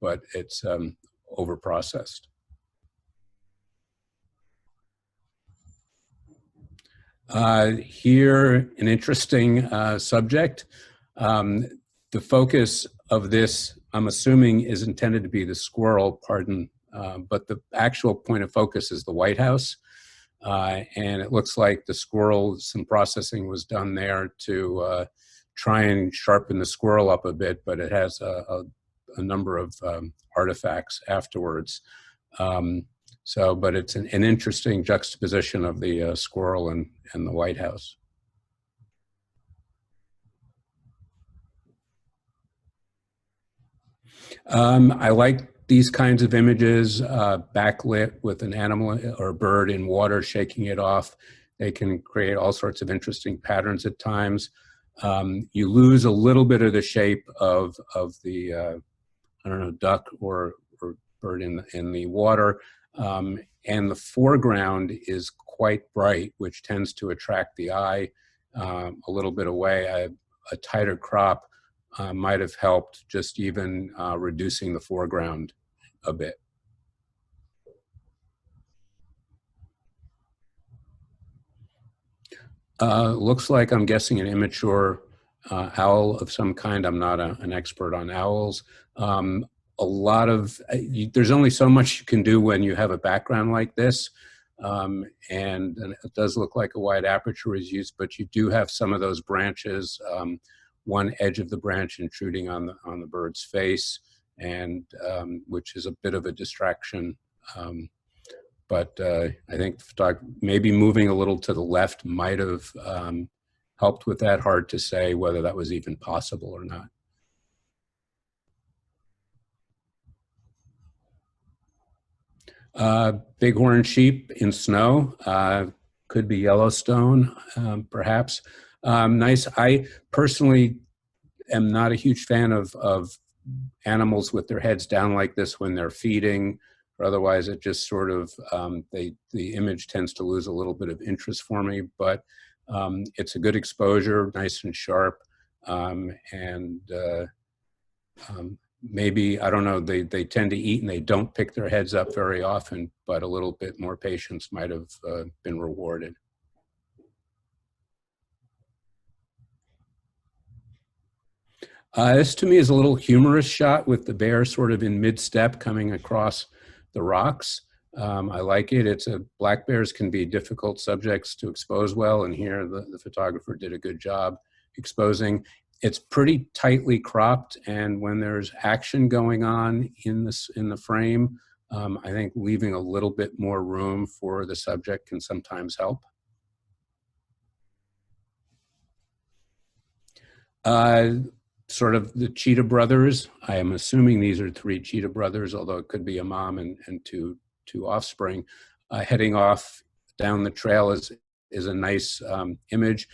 but it's over-processed. Here, an interesting subject. The focus of this, I'm assuming, is intended to be the squirrel, but the actual point of focus is the White House. And it looks like the squirrel, some processing was done there to try and sharpen the squirrel up a bit, but it has a number of artifacts afterwards. But it's an interesting juxtaposition of the squirrel and the White House. I like these kinds of images, backlit with an animal or a bird in water shaking it off. They can create all sorts of interesting patterns at times. You lose a little bit of the shape of the, I don't know, duck or bird in the water. And the foreground is quite bright, which tends to attract the eye a little bit away. A tighter crop might have helped just even reducing the foreground a bit. Looks like, I'm guessing, an immature owl of some kind. I'm not an expert on owls. A lot of, there's only so much you can do when you have a background like this. And it does look like a wide aperture is used, but you do have some of those branches, one edge of the branch intruding on the bird's face, and which is a bit of a distraction. But I think maybe moving a little to the left might have helped with that. Hard to say whether that was even possible or not. Bighorn sheep in snow, could be Yellowstone, perhaps. Nice. I personally am not a huge fan of animals with their heads down like this when they're feeding, or otherwise it just sort of, the image tends to lose a little bit of interest for me, but it's a good exposure, nice and sharp, maybe, I don't know, they tend to eat and they don't pick their heads up very often, but a little bit more patience might have been rewarded. This to me is a little humorous shot with the bear sort of in mid-step coming across the rocks. I like it. Black bears can be difficult subjects to expose well, and here the photographer did a good job exposing. It's pretty tightly cropped, and when there's action going on in the frame, I think leaving a little bit more room for the subject can sometimes help. Sort of the cheetah brothers. I am assuming these are 3 cheetah brothers, although it could be a mom and two offspring. Heading off down the trail is a nice image.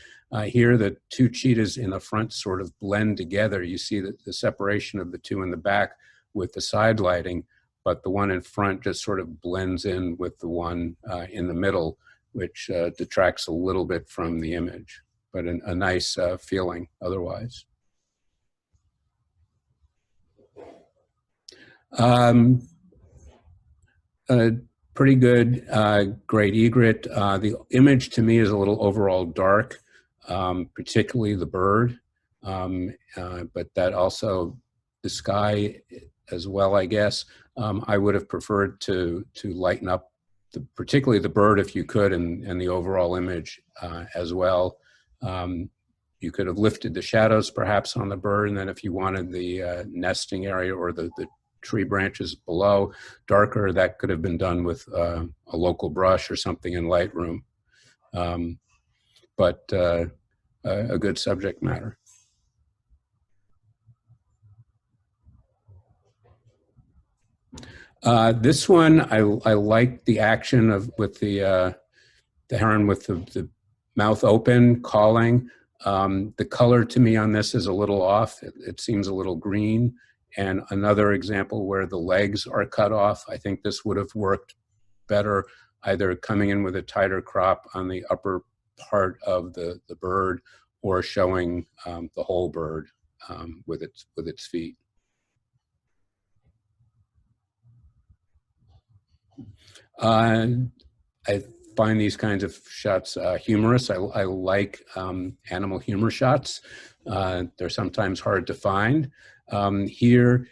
Here, the 2 cheetahs in the front sort of blend together. You see the separation of the 2 in the back with the side lighting, but the one in front just sort of blends in with the one in the middle, which detracts a little bit from the image, but a nice feeling otherwise. Pretty good, great egret. The image to me is a little overall dark, particularly the bird, but that also, the sky as well, I guess. I would have preferred to lighten up, particularly the bird if you could, and the overall image as well. You could have lifted the shadows perhaps on the bird, and then if you wanted the nesting area or the tree branches below darker, that could have been done with a local brush or something in Lightroom. But a good subject matter. This one, I like the action with the heron with the mouth open, calling. The color to me on this is a little off. It seems a little green. And another example where the legs are cut off. I think this would have worked better, either coming in with a tighter crop on the upper part of the bird, or showing the whole bird with its feet. Uh, I find these kinds of shots humorous. I like animal humor shots. They're sometimes hard to find. Here,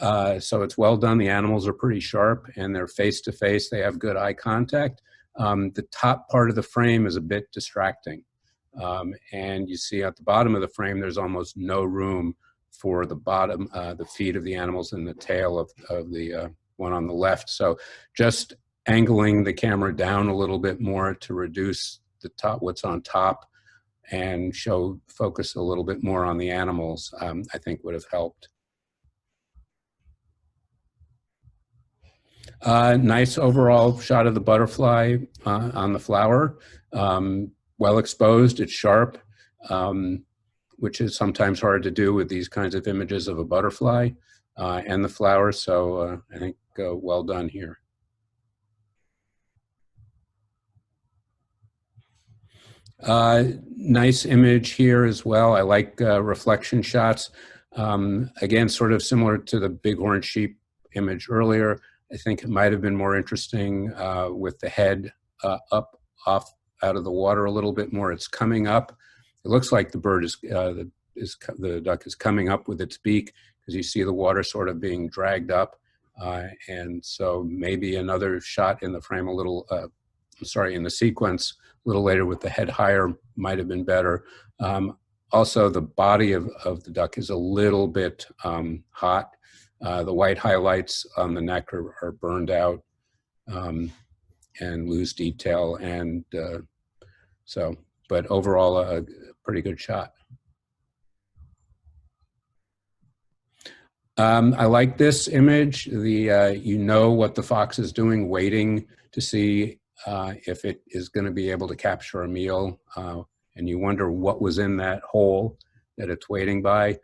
so it's well done. The animals are pretty sharp and they're face to face. They have good eye contact. The top part of the frame is a bit distracting. And you see at the bottom of the frame, there's almost no room for the bottom, the feet of the animals and the tail of the one on the left. So just angling the camera down a little bit more to reduce the top, what's on top, and show focus a little bit more on the animals, I think would have helped. Nice overall shot of the butterfly on the flower. Well exposed, it's sharp, which is sometimes hard to do with these kinds of images of a butterfly and the flower. So I think well done here. Nice image here as well. I like reflection shots. Again, sort of similar to the bighorn sheep image earlier. I think it might have been more interesting with the head up off out of the water a little bit more. It's coming up. It looks like the bird the duck is coming up with its beak because you see the water sort of being dragged up. And so maybe another shot in the frame a little, sorry, in the sequence a little later with the head higher might have been better. Also, the body of the duck is a little bit hot. The white highlights on the neck are burned out and lose detail. And so, but overall, a pretty good shot. I like this image. You know what the fox is doing, waiting to see if it is going to be able to capture a meal. And you wonder what was in that hole that it's waiting by.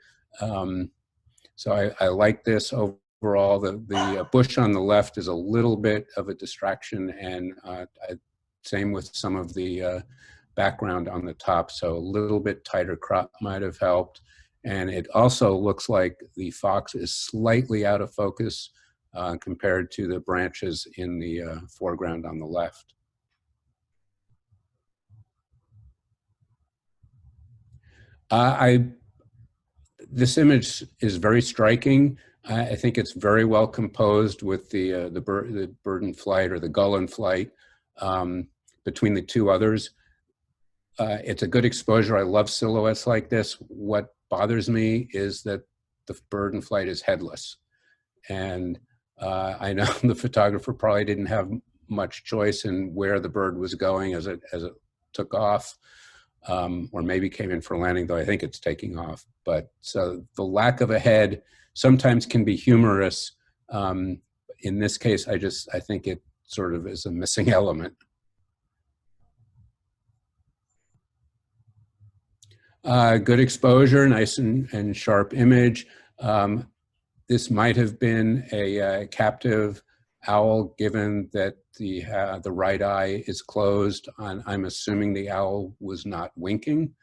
So I like this overall. The bush on the left is a little bit of a distraction, and same with some of the background on the top. So a little bit tighter crop might have helped. And it also looks like the fox is slightly out of focus compared to the branches in the foreground on the left. This image is very striking. I think it's very well composed with the bird in flight or the gull in flight between the two others. It's a good exposure. I love silhouettes like this. What bothers me is that the bird in flight is headless. And I know the photographer probably didn't have much choice in where the bird was going as it took off, or maybe came in for landing, though I think it's taking off. But so the lack of a head sometimes can be humorous. In this case, I think it sort of is a missing element. Good exposure, nice and sharp image. This might have been a captive owl, given that the right eye is closed. I'm assuming the owl was not winking,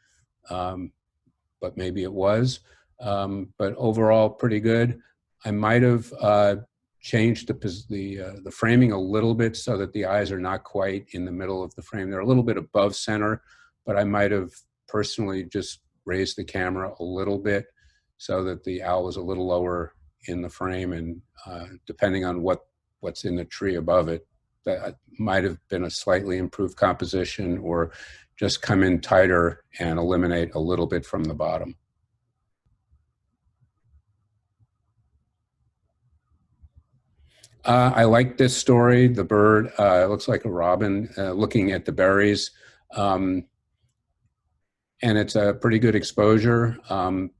but maybe it was. But overall, pretty good. I might have changed the framing a little bit so that the eyes are not quite in the middle of the frame. They're a little bit above center, but I might have personally just raised the camera a little bit so that the owl was a little lower in the frame, and depending on what's in the tree above it, that might have been a slightly improved composition, or just come in tighter and eliminate a little bit from the bottom. I like this story. The bird looks like a robin looking at the berries. And it's a pretty good exposure,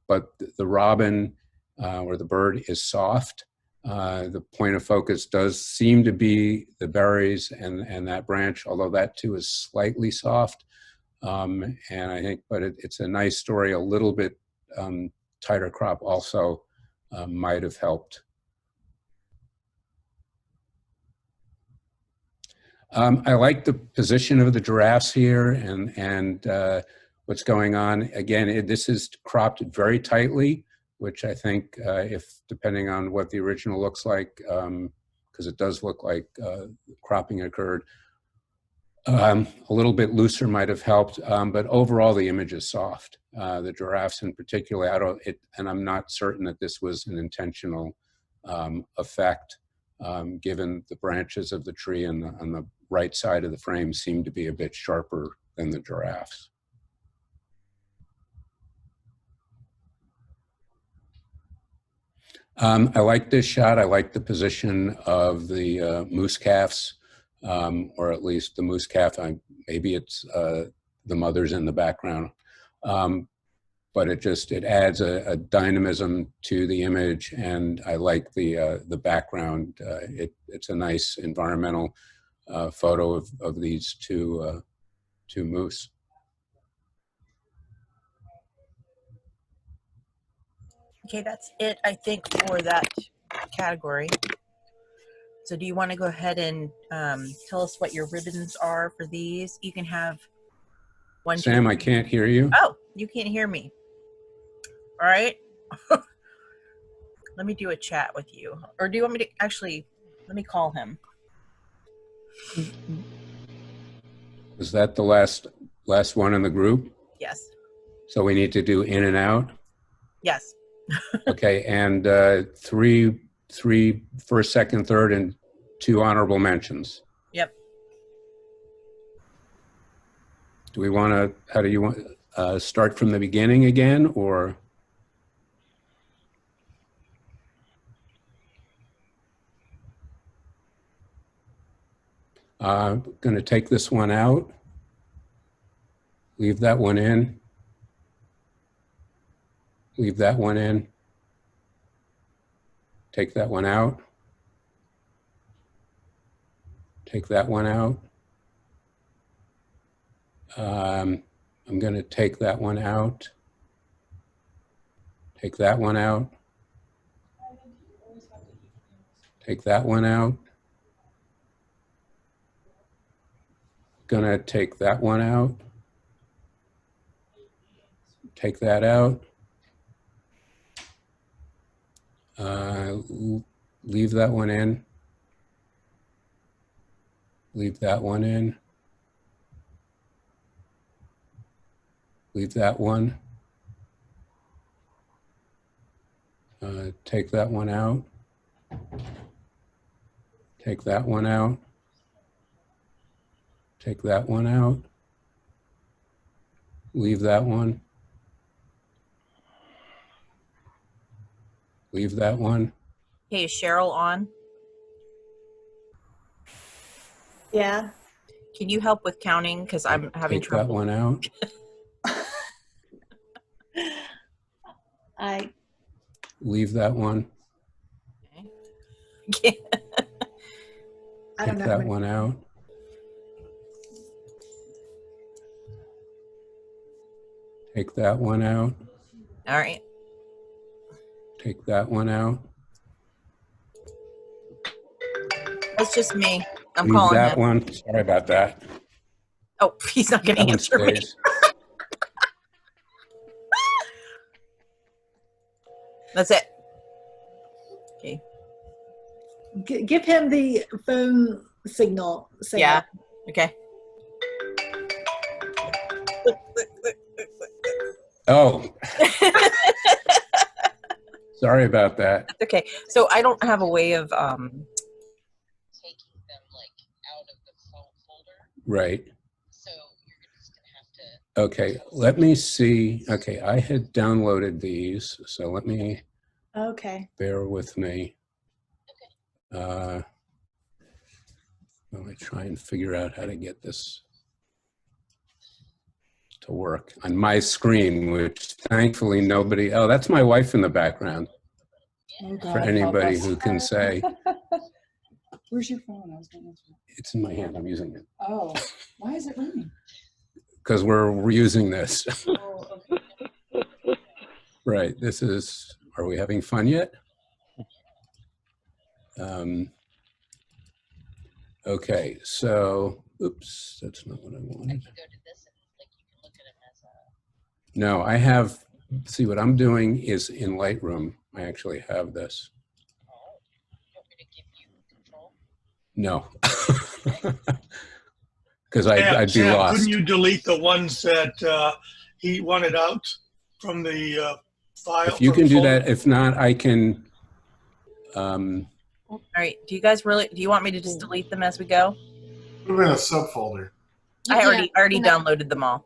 but the robin or the bird is soft. The point of focus does seem to be the berries and that branch, although that too is slightly soft. And I think, but it's a nice story. A little bit tighter crop also might have helped. I like the position of the giraffes here and what's going on. Again, this is cropped very tightly, which I think, if depending on what the original looks like, because it does look like cropping occurred. A little bit looser might have helped, but overall the image is soft. The giraffes in particular, and I'm not certain that this was an intentional effect, given the branches of the tree on the right side of the frame seem to be a bit sharper than the giraffes. I like this shot. I like the position of the moose calves, or at least the moose calf. Maybe it's the mother's in the background, but it adds a dynamism to the image, and I like the background. It's a nice environmental photo of these two moose. Okay, that's it, I think, for that category. So do you want to go ahead and tell us what your ribbons are for these? You can have one. Sam, I can't hear you. Oh, you can't hear me. All right. Let me do a chat with you. Or do you want me to actually, let me call him. Is that the last one in the group? Yes. So we need to do in and out? Yes. Okay, and three first, second, third, and 2 honorable mentions. Yep. Do we want to, how do you want, start from the beginning again, or? Going to take this one out, leave that one in, leave that one in, take that one out, take that one out. I'm going to take that one out, take that one out, take that one out, gonna take that one out, take that out, leave that one in, leave that one in, leave that one, take that one out, take that one out, take that one out, leave that one, leave that one. Hey, is Cheryl on? Yeah. Can you help with counting? Because I'm having Take trouble. that one out. Leave that one. Okay. I don't Take know. that one out. Take that one out. All right. Take that one out. That's just me. I'm Leave calling that him. one. Sorry about that. Oh, he's not going to answer me. That's it. Okay. Give him the phone signal. Yeah. Okay. Oh. Sorry about that. That's okay. So I don't have a way of taking them like out of the folder. Right. So you're just gonna have to. Okay, let me see. Okay, I had downloaded these, so let me bear with me. Okay. Let me try and figure out how to get this to work on my screen, which thankfully nobody, oh, that's my wife in the background. Oh, God, For anybody who can say. Where's your phone? I was going to answer. It's in my hand, I'm using it. Oh, why is it ringing? Because we're using this. Oh, okay. Right, this is, are we having fun yet? Okay, so, oops, that's not what I I wanted. can go to this and like you can look at them as a. No, I have, see what I'm doing is in Lightroom, I actually have this. Oh, you want me to give you control? No. Because Sam, I'd be Sam, lost. couldn't you delete the ones that he wanted out from the file? If you from the can do folder? that, if not, I can. All right. Do you want me to just delete them as we go? Put them in a subfolder. I already downloaded them all.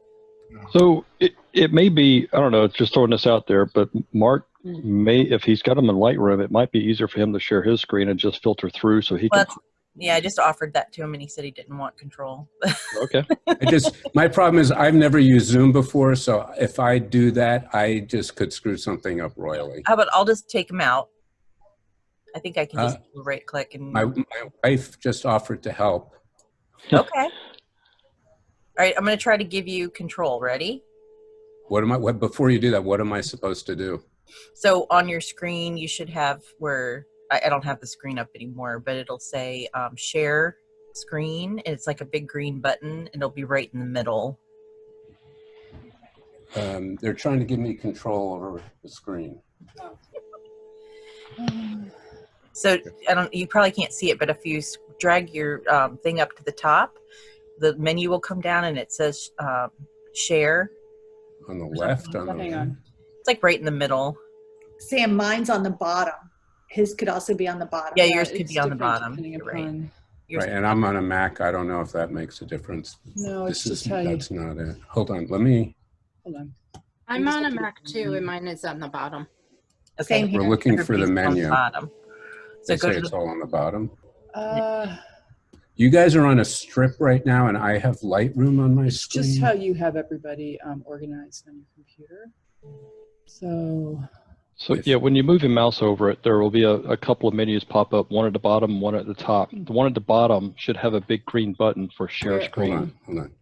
So it may be, I don't know, it's just throwing this out there, but Mark may, if he's got them in Lightroom, it might be easier for him to share his screen and just filter through so he Well, can. yeah, I just offered that to him and he said he didn't want control. Okay. My problem is I've never used Zoom before, so if I do that, I just could screw something up royally. How about I'll just take them out? I think I can just right click and. My wife just offered to help. Okay. All right, I'm going to try to give you control. Ready? Before you do that, what am I supposed to do? So on your screen, you should have where I don't have the screen up anymore, but it'll say share screen. It's like a big green button. It'll be right in the middle. They're trying to give me control over the screen. So you probably can't see it, but if you drag your thing up to the top, the menu will come down and it says share. On the left? Hang on. It's like right in the middle. Sam, mine's on the bottom. His could also be on the bottom. Yeah, yours could It's be on the different bottom. depending You're right. upon- Yours Right, and I'm on a Mac. I don't know if that makes a difference. No, it's just how you. That's not it. Hold on, let me. Hold on. I'm just on a have to Mac get- too, and mine is on the bottom. Okay. Same We're here. looking for the Everybody's on menu. bottom. So They go say to it's the, all on the bottom. Uh, You guys are on a strip right now, and I have Lightroom on my it's screen. just how you have everybody organized on your computer. So Yeah, when you move your mouse over it, there will be a couple of menus pop up, one at the bottom, one at the top. The one at the bottom should have a big green button for share Where- Hold screen. on.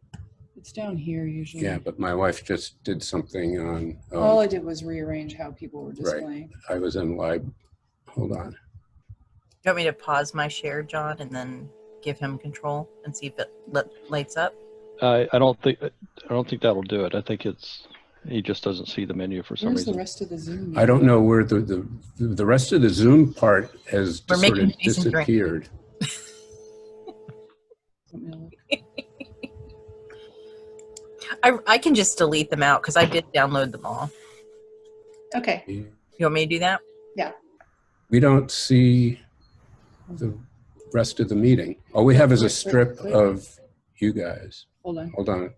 it's down here usually. Yeah, but my wife just did something on. All I did was rearrange how people were displaying. I was in live. Hold on. you want me to pause my share, John, and then give him control and see if it lights up? I don't think that'll do it. I think he just doesn't see the menu for some Where's the reason. rest of the Zoom? I don't know where the rest of the Zoom part has We're sort making of Jason drink. disappeared. Let me look. I can just delete them out because I did download them all. Okay. You want me to do that? We don't see the rest of the meeting. All we have is a strip of you guys. Hold on. Hold on.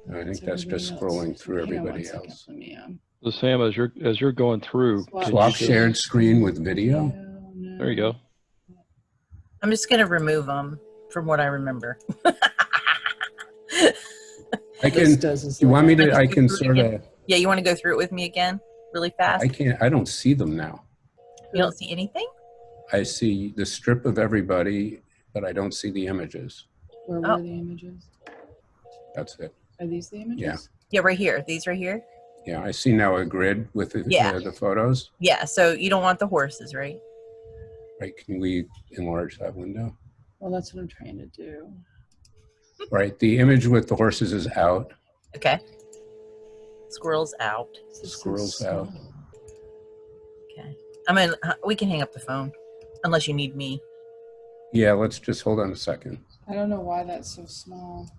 I think It's that's just everybody else. scrolling through Hang on one everybody second. else. Let me, So Sam, as you're going through, Swap. could Swap you just- shared screen with video. no. There you go. I'm just going to remove them from what I remember. I This can. does is You want me like- to? I can sort of. Yeah, you want to go through it with me again really fast? I can't. I don't see them now. You don't see anything? I see the strip of everybody, but I don't see the images. Where Oh. were the images? That's it. Are these the images? Yeah. Yeah, right here. These right here? Yeah, I see now a grid with Yeah. the photos. Yeah, so you don't want the horses, right? Right? Can we enlarge that window? Well, that's what I'm trying to do. Right. The image with the horses is out. Okay. Squirrels out. This is Squirrels so out. small. Okay. I mean, we can hang up the phone unless you need me. Yeah. Let's just hold on a second. I don't know why that's so small.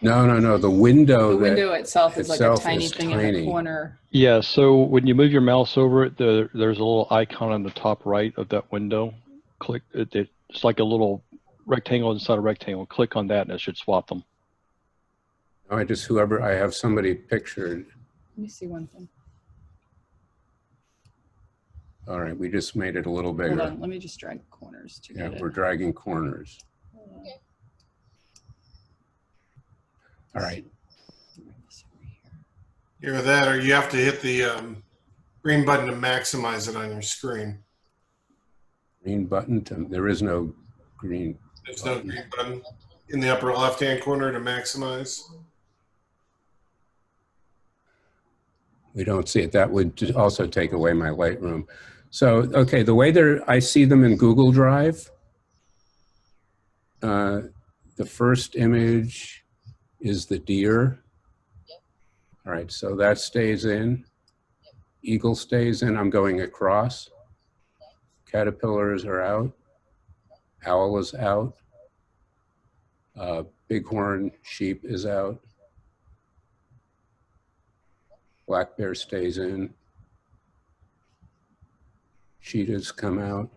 No. The window. The window itself is like a itself tiny is thing in tiny. the corner. Yeah, so when you move your mouse over it, there's a little icon on the top right of that window. Click it. It's like a little rectangle inside a rectangle. Click on that, and it should swap them. I have somebody pictured. Let me see one thing. All right. We just made it a little Hold bigger. on. Let me just drag corners to Yeah, get it. we're dragging corners. Hold on. All right. This over here. Either that or you have to hit the green button to maximize it on your screen. Green button. There is no green. There's no green button in the upper left-hand corner to maximize. We don't see it. That would also take away my Lightroom. So, okay, the way I see them in Google Drive, the first image is the deer. All right, so that stays in. Eagle stays in. I'm going across. Caterpillars are out. Owl is out. Bighorn sheep is out. Black bear stays in. Cheetahs come out.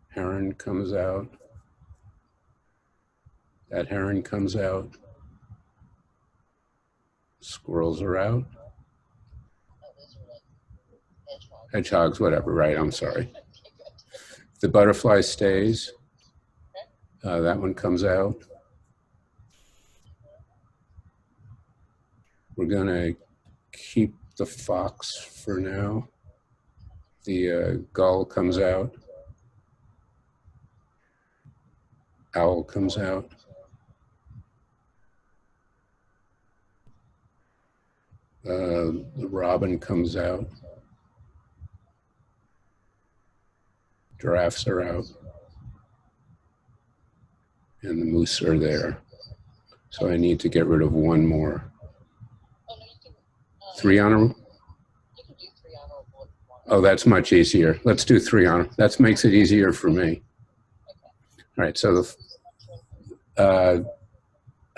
Heron comes out. That heron comes out. Squirrels are out. Oh, those are like hedgehogs. Hedgehogs, whatever, right, I'm sorry. Okay, good. The butterfly stays. That one comes out. We're gonna keep the fox for now. The gull comes out. Owl comes out. The robin comes out. Giraffes are out. And the moose are there. So I need to get rid of one more. Oh, no, you can. 3 on a, You can do 3 honorable if you want. oh, that's much easier. Let's do 3 on. That makes it easier for me. All right, so oh,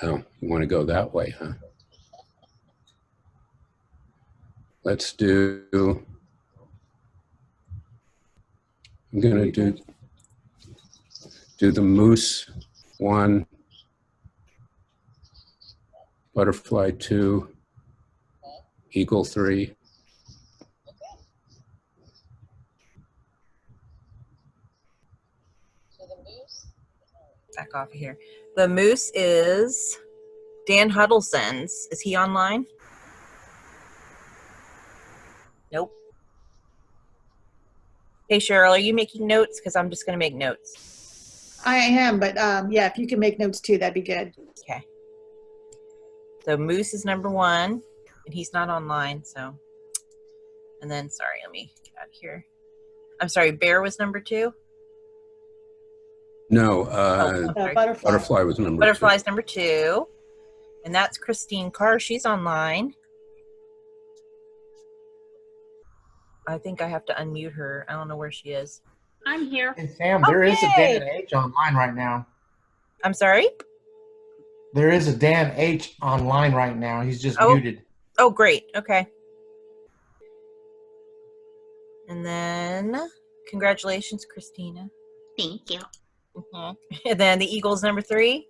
you want to go that way, huh? Let's do, I'm gonna do the moose 1, butterfly 2, eagle 3. So the moose. Back off of here. The moose is Dan Huddleston's. Is he online? Nope. Hey, Cheryl, are you making notes? Because I'm just going to make notes. I am, but yeah, if you can make notes too, that'd be good. Okay. So Moose is number 1, and he's not online, so. And then, sorry, let me get out of here. I'm sorry, Bear was number 2? No, Sorry. Butterfly. was number 2. Butterfly's number 2. And that's Christine Carr. She's online. I think I have to unmute her. I don't know where she is. I'm here. Hey, Sam, there is a Okay. Dan H online right now. I'm sorry? There is a Dan H online right now. He's just Oh. muted. Oh, great. Okay. And then, congratulations, Christina. Thank you. And then the Eagles number 3.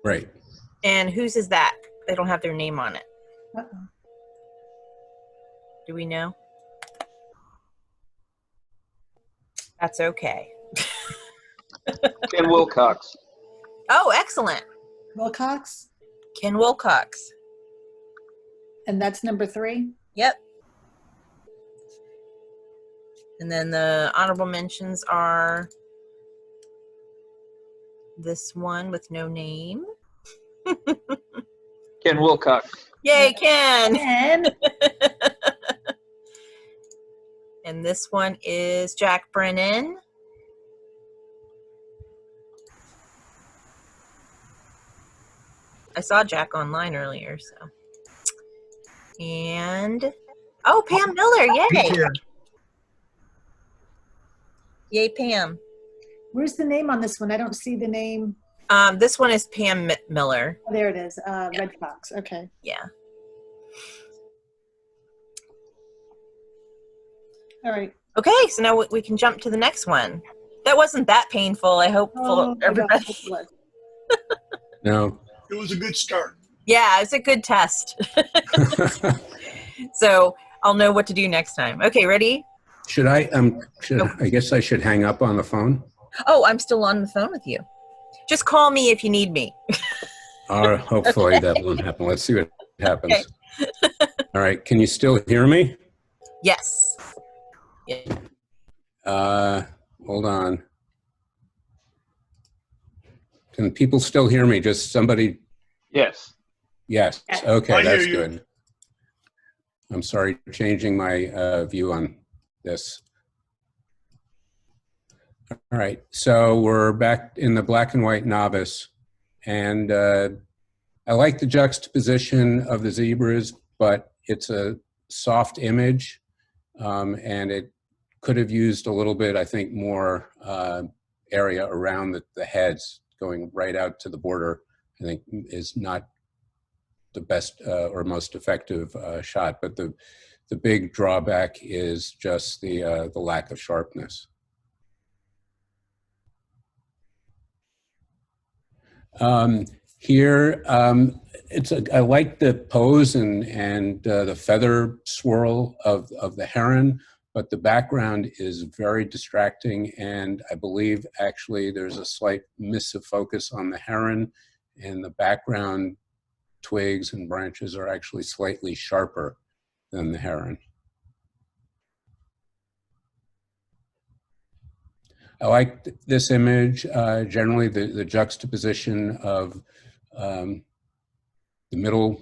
Right. And whose is that? They don't have their name on it. Uh-oh. Do we know? That's okay. Ken Wilcox. Oh, excellent. Wilcox, Ken Wilcox. and that's number 3. Yep. And then the honorable mentions are this one with no name. Ken Wilcox. Yay, Ken! And And this one is Jack Brennan. I saw Jack online earlier, so. And, oh, Pam Miller, He's yay! here. Yay, Pam. where's the name on this one? I don't see the name. This one is Pam Miller. Oh, there it is. Red Fox. Okay. Yeah. All right. Okay, so now we can jump to the next one. That wasn't that painful, I hope, for my everybody. gosh, it was. No. It was a good start. Yeah, it's a good test. So I'll know what to do next time. Okay, ready? I guess I should hang up on the phone? Oh, I'm still on the phone with you. Just call me if you need me. Hopefully that won't happen. Let's see what happens. Okay. All right. Can you still hear me? Yes. Yeah. Hold on. Can people still hear me? Just somebody. Yes. Yes. Yes. Okay, I hear that's you. good. I'm sorry, changing my view on this. All right, so we're back in the black and white novice, and I like the juxtaposition of the zebras, but it's a soft image. and it could have used a little bit, I think, more area around the heads. Going right out to the border, I think, is not the best or most effective shot. But the big drawback is just the lack of sharpness. Here, I like the pose and the feather swirl of the heron, but the background is very distracting, and I believe actually there's a slight miss of focus on the heron, and the background twigs and branches are actually slightly sharper than the heron. I like this image, generally the juxtaposition of the middle,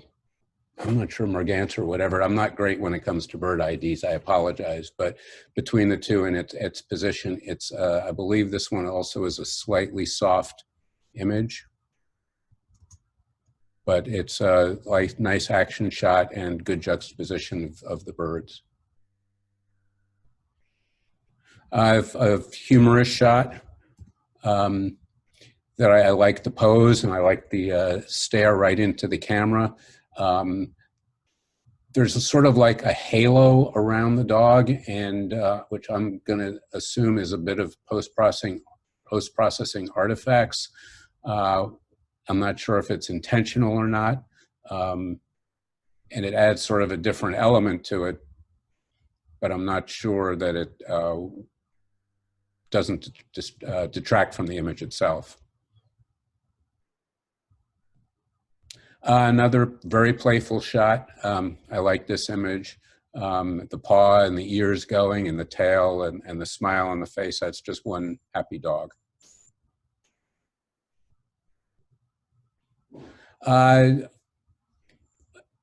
I'm not sure, Merganser or whatever. I'm not great when it comes to bird IDs, I apologize, but between the two and its position, it's, I believe this one also is a slightly soft image, but it's a nice action shot and good juxtaposition of the birds. A humorous shot that I like the pose, and I like the stare right into the camera. There's a sort of like a halo around the dog, and which I'm going to assume is a bit of post-processing artifacts. I'm not sure if it's intentional or not, and it adds sort of a different element to it, but I'm not sure that it doesn't just detract from the image itself. Another very playful shot. I like this image. The paw and the ears going and the tail and the smile on the face. That's just one happy dog.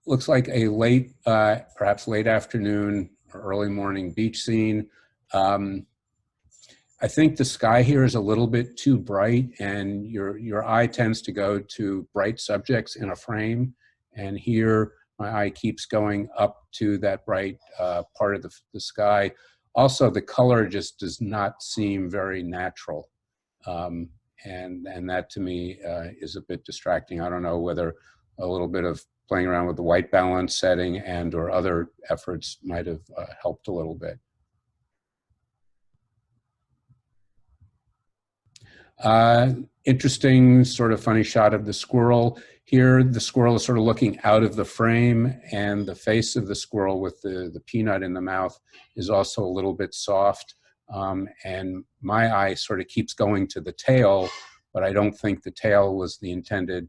Looks like a late, perhaps late afternoon or early morning beach scene. I think the sky here is a little bit too bright, and your eye tends to go to bright subjects in a frame. And here, my eye keeps going up to that bright part of the sky. Also, the color just does not seem very natural. And that to me is a bit distracting. I don't know whether a little bit of playing around with the white balance setting and or other efforts might have helped a little bit. Interesting sort of funny shot of the squirrel. Here, the squirrel is sort of looking out of the frame, and the face of the squirrel with the peanut in the mouth is also a little bit soft. And my eye sort of keeps going to the tail, but I don't think the tail was the intended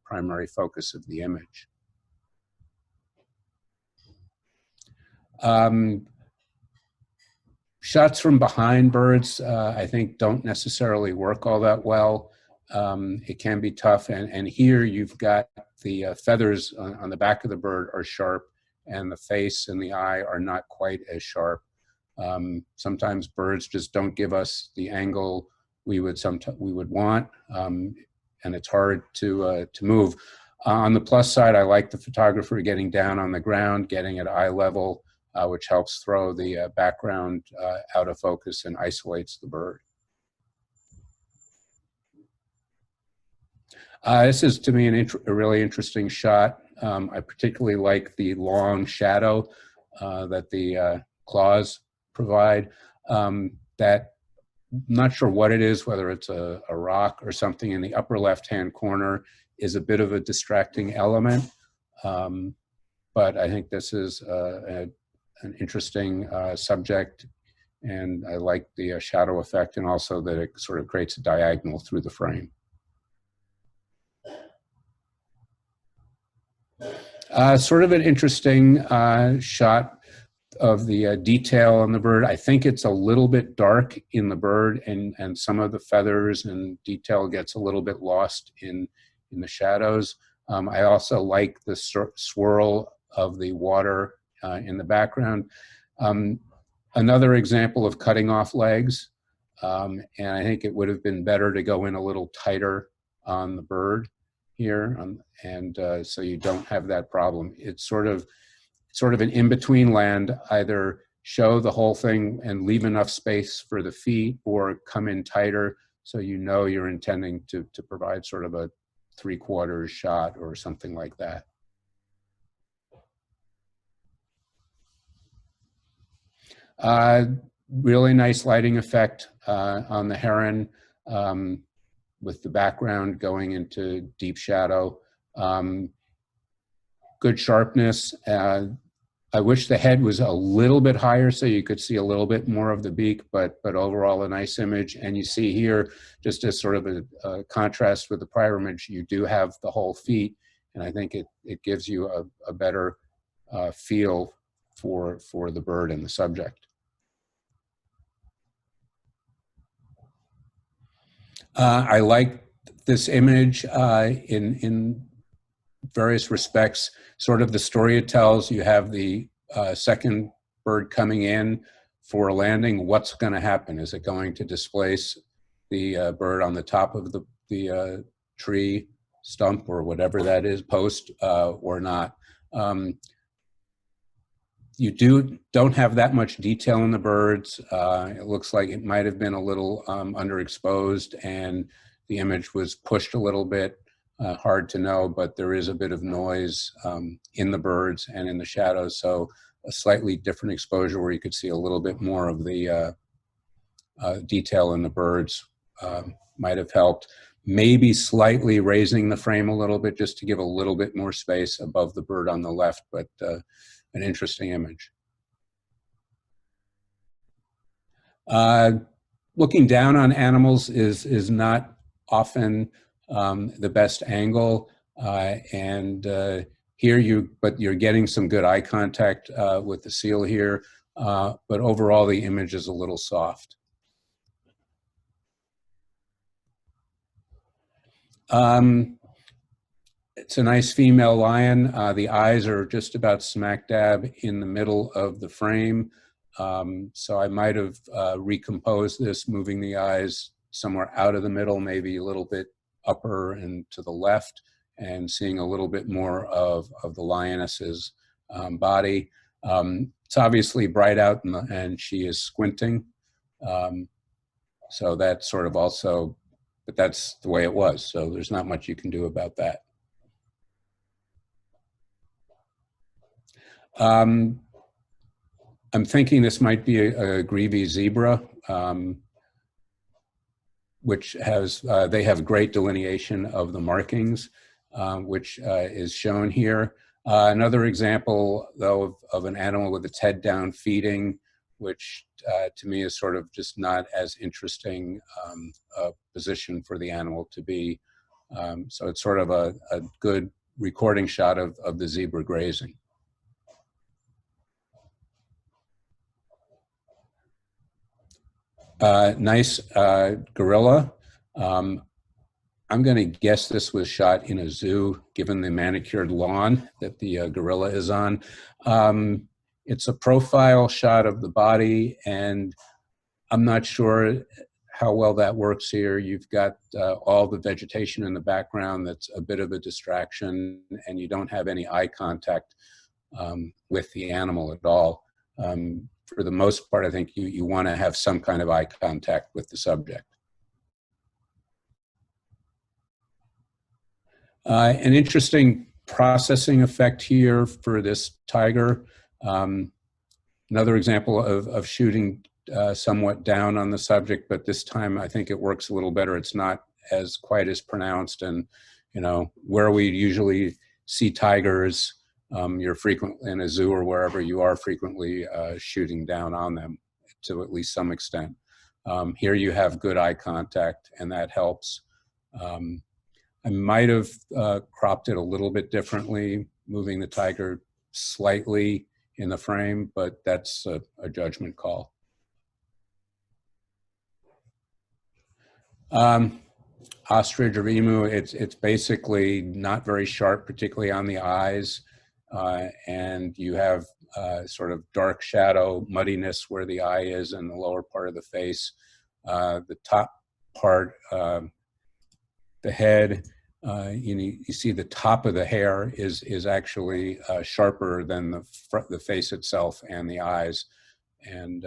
primary focus of the image. Shots from behind birds, I think, don't necessarily work all that well. It can be tough, and here you've got the feathers on the back of the bird are sharp, and the face and the eye are not quite as sharp. Sometimes birds just don't give us the angle we would want, and it's hard to move. On the plus side, I like the photographer getting down on the ground, getting at eye level, which helps throw the background out of focus and isolates the bird. This is, to me, a really interesting shot. I particularly like the long shadow that the claws provide. That, I'm not sure what it is, whether it's a rock or something in the upper left-hand corner, is a bit of a distracting element. But I think this is an interesting subject, and I like the shadow effect, and also that it sort of creates a diagonal through the frame. Sort of an interesting shot of the detail on the bird. I think it's a little bit dark in the bird, and some of the feathers and detail gets a little bit lost in the shadows. I also like the swirl of the water in the background. Another example of cutting off legs, and I think it would have been better to go in a little tighter on the bird here, so you don't have that problem. It's sort of an in-between land, either show the whole thing and leave enough space for the feet, or come in tighter so you know you're intending to provide sort of a 3/4 shot or something like that. Really nice lighting effect on the heron, with the background going into deep shadow. Good sharpness. I wish the head was a little bit higher so you could see a little bit more of the beak, but overall a nice image. And you see here, just as sort of a contrast with the prior image, you do have the whole feet, and I think it gives you a better feel for the bird and the subject. I like this image in various respects. Sort of the story it tells. You have the second bird coming in for a landing. What's going to happen? Is it going to displace the bird on the top of the tree stump or whatever that is, post, or not? You don't have that much detail in the birds. It looks like it might have been a little underexposed, and the image was pushed a little bit. Hard to know, but there is a bit of noise in the birds and in the shadows, so a slightly different exposure where you could see a little bit more of the detail in the birds might have helped. Maybe slightly raising the frame a little bit just to give a little bit more space above the bird on the left, but an interesting image. Looking down on animals is not often the best angle, and here you're getting some good eye contact with the seal here, but overall the image is a little soft. It's a nice female lion. The eyes are just about smack dab in the middle of the frame. So I might have recomposed this, moving the eyes somewhere out of the middle, maybe a little bit upper and to the left, and seeing a little bit more of the lioness's body. It's obviously bright out and she is squinting. So that's sort of also, but that's the way it was. So there's not much you can do about that. I'm thinking this might be a greavy zebra, which has, they have great delineation of the markings, which is shown here. Another example, though, of an animal with its head down feeding, which to me is sort of just not as interesting a position for the animal to be. So it's sort of a good recording shot of the zebra grazing. Nice gorilla. I'm going to guess this was shot in a zoo, given the manicured lawn that the gorilla is on. It's a profile shot of the body, and I'm not sure how well that works here. You've got all the vegetation in the background that's a bit of a distraction, and you don't have any eye contact with the animal at all. For the most part, I think you want to have some kind of eye contact with the subject. An interesting processing effect here for this tiger. Another example of shooting somewhat down on the subject, but this time I think it works a little better. It's not as quite as pronounced, and you know, where we usually see tigers, you're frequently in a zoo or wherever you are frequently shooting down on them to at least some extent. Here you have good eye contact, and that helps. I might have cropped it a little bit differently, moving the tiger slightly in the frame, but that's a judgment call. Ostrich or emu, it's basically not very sharp, particularly on the eyes, and you have sort of dark shadow, muddiness where the eye is in the lower part of the face. The top part, the head, you see the top of the hair is actually sharper than the face itself and the eyes. And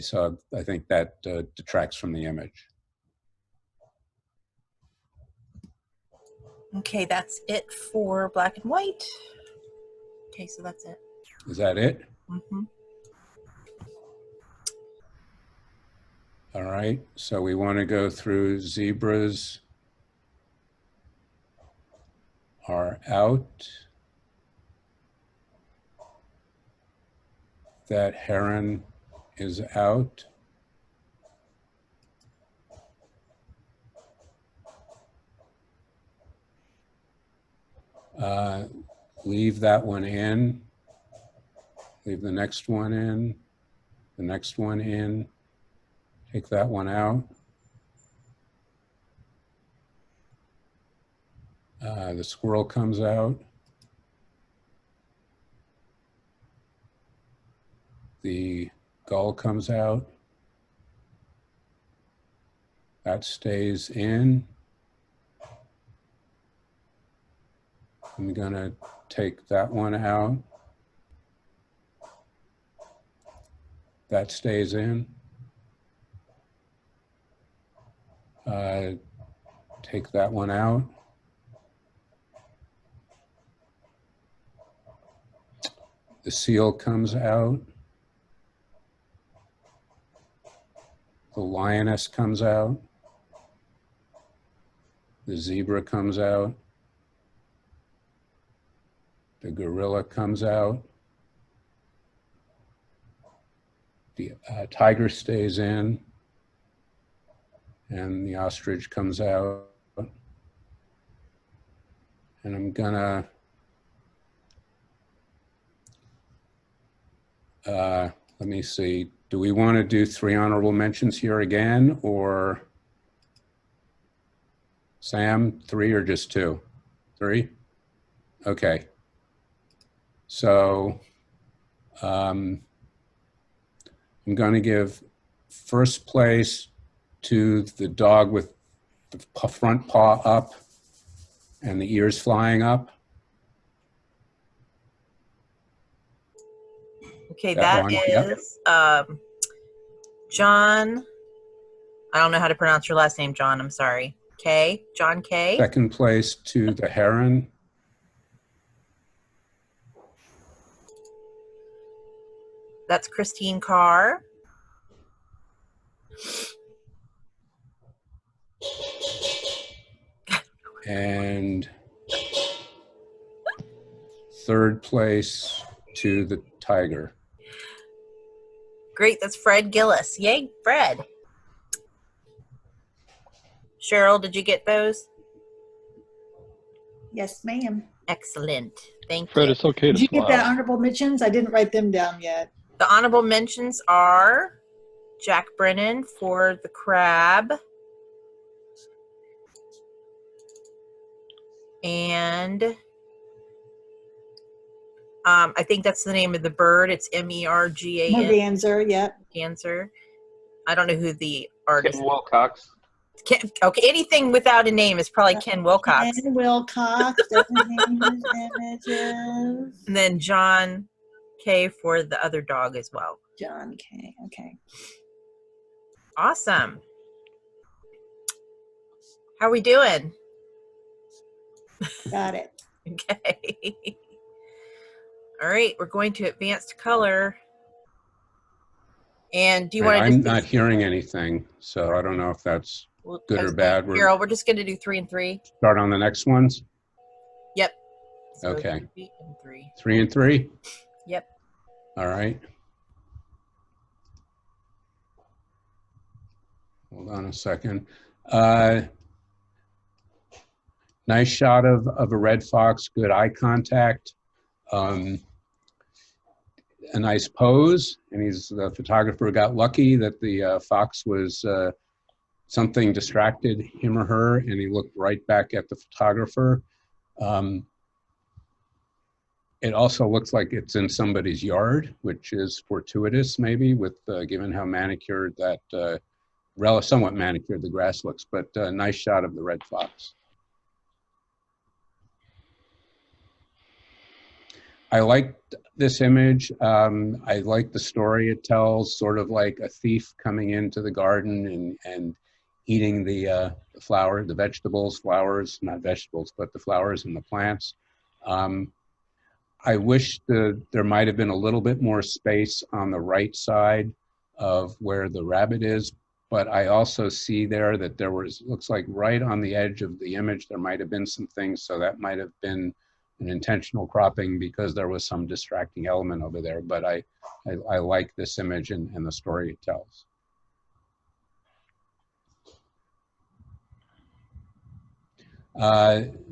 so I think that detracts from the image. Okay, that's it for black and white. Okay, so that's it. Is that it? Mm-hmm. All right, so we want to go through zebras are out. That heron is out. Leave that one in. Leave the next one in. The next one in. Take that one out. The squirrel comes out. The gull comes out. That stays in. I'm gonna take that one out. That stays in. Take that one out. The seal comes out. The lioness comes out. The zebra comes out. The gorilla comes out. The tiger stays in. And the ostrich comes out. And I'm gonna let me see. Do we want to do 3 honorable mentions here again, or Sam, 3 or just 2? 3? Okay. So I'm going to give first place to the dog with the front paw up and the ears flying up. Okay, That that one, yep. is John. I don't know how to pronounce your last name, John. I'm sorry. K. John K. Second place to the heron. That's Christine Carr. And third place to the tiger. Great, that's Fred Gillis. Yay, Fred. Cheryl, did you get those? Yes, ma'am. Excellent. Thank Fred, you. it's okay to Did you get that smile. honorable mentions? I didn't write them down yet. The honorable mentions are Jack Brennan for the crab. And I think that's the name of the bird. It's Mergan. Merganser, yep. Merganser. I don't know who the artist Ken Wilcox. is. Okay, anything without a name is probably Ken Wilcox. Ken Wilcox, doesn't images. And then John K for the other dog as well. John K. Okay. Awesome. How are we doing? Got it. Okay. All right, we're going to advanced color. And do you want to I'm not hearing anything, so I don't know if that's good or bad. Carol, we're just going to do 3 and 3. Start on the next ones. Yep. So Okay. 3 and 3. 3 and 3. Yep. All right. Hold on a second. Nice shot of a red fox, good eye contact. A nice pose, and the photographer got lucky that the fox was something distracted him or her, and he looked right back at the photographer. It also looks like it's in somebody's yard, which is fortuitous maybe, with given how manicured that, somewhat manicured the grass looks, but a nice shot of the red fox. I liked this image. I like the story it tells, sort of like a thief coming into the garden and eating the flower, the vegetables, flowers, not vegetables, but the flowers and the plants. I wish there might have been a little bit more space on the right side of where the rabbit is, but I also see there that there was, looks like right on the edge of the image, there might have been some things, so that might have been an intentional cropping because there was some distracting element over there, but I like this image and the story it tells.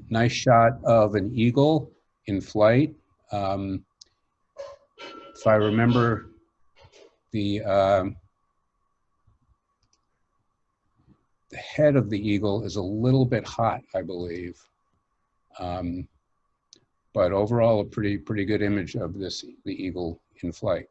Nice shot of an eagle in flight. If I remember, the head of the eagle is a little bit hot, I believe. But overall, a pretty good image of the eagle in flight.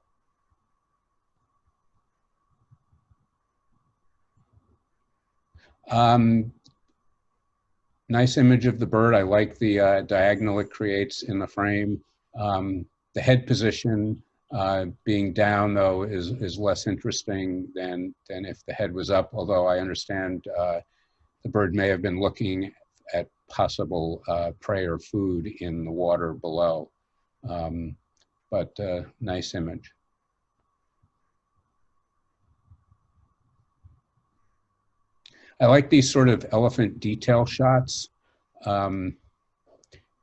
Nice image of the bird. I like the diagonal it creates in the frame. The head position being down, though, is less interesting than if the head was up, although I understand the bird may have been looking at possible prey or food in the water below. But nice image. I like these sort of elephant detail shots.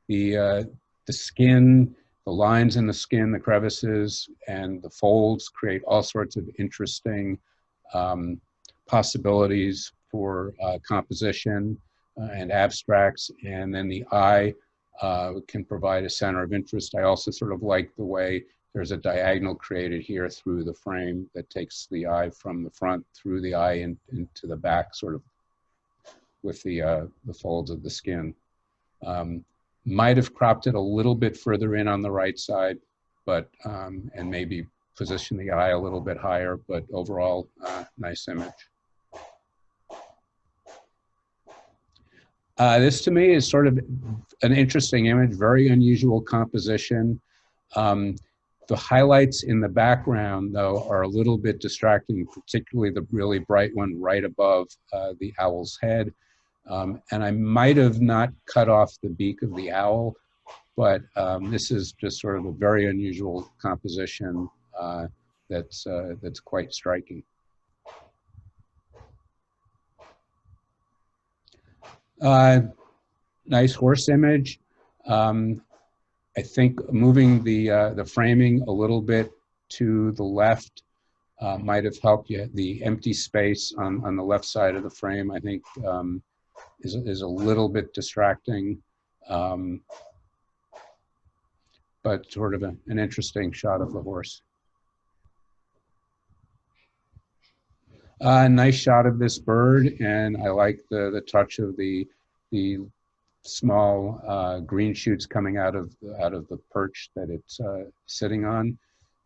The skin, the lines in the skin, the crevices, and the folds create all sorts of interesting possibilities for composition and abstracts. And then the eye can provide a center of interest. I also sort of like the way there's a diagonal created here through the frame that takes the eye from the front through the eye into the back, sort of with the folds of the skin. Might have cropped it a little bit further in on the right side, but and maybe position the eye a little bit higher, but overall, nice image. This to me is sort of an interesting image, very unusual composition. The highlights in the background, though, are a little bit distracting, particularly the really bright one right above the owl's head. And I might have not cut off the beak of the owl, but this is just sort of a very unusual composition that's quite striking. Nice horse image. I think moving the framing a little bit to the left might have helped you. The empty space on the left side of the frame, I think, is a little bit distracting, but sort of an interesting shot of the horse. Nice shot of this bird, and I like the touch of the small green shoots coming out of the perch that it's sitting on,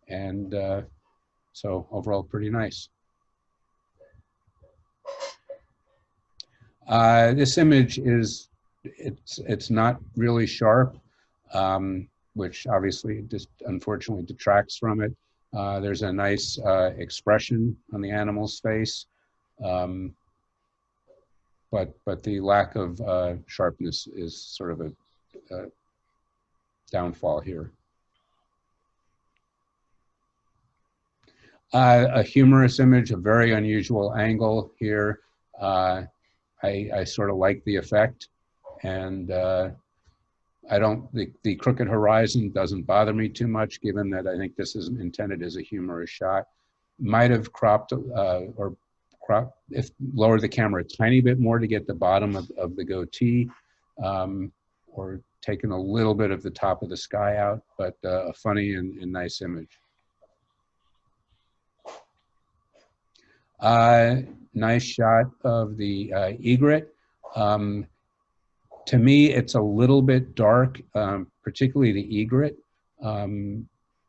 and so overall pretty nice. This image is it's not really sharp, which obviously just unfortunately detracts from it. There's a nice expression on the animal's face. But the lack of sharpness is sort of a downfall here. A humorous image, a very unusual angle here. I sort of like the effect, and the crooked horizon doesn't bother me too much, given that I think this is intended as a humorous shot. Might have cropped lower the camera a tiny bit more to get the bottom of the goatee, or taken a little bit of the top of the sky out, but a funny and nice image. Nice shot of the egret. To me, it's a little bit dark, particularly the egret.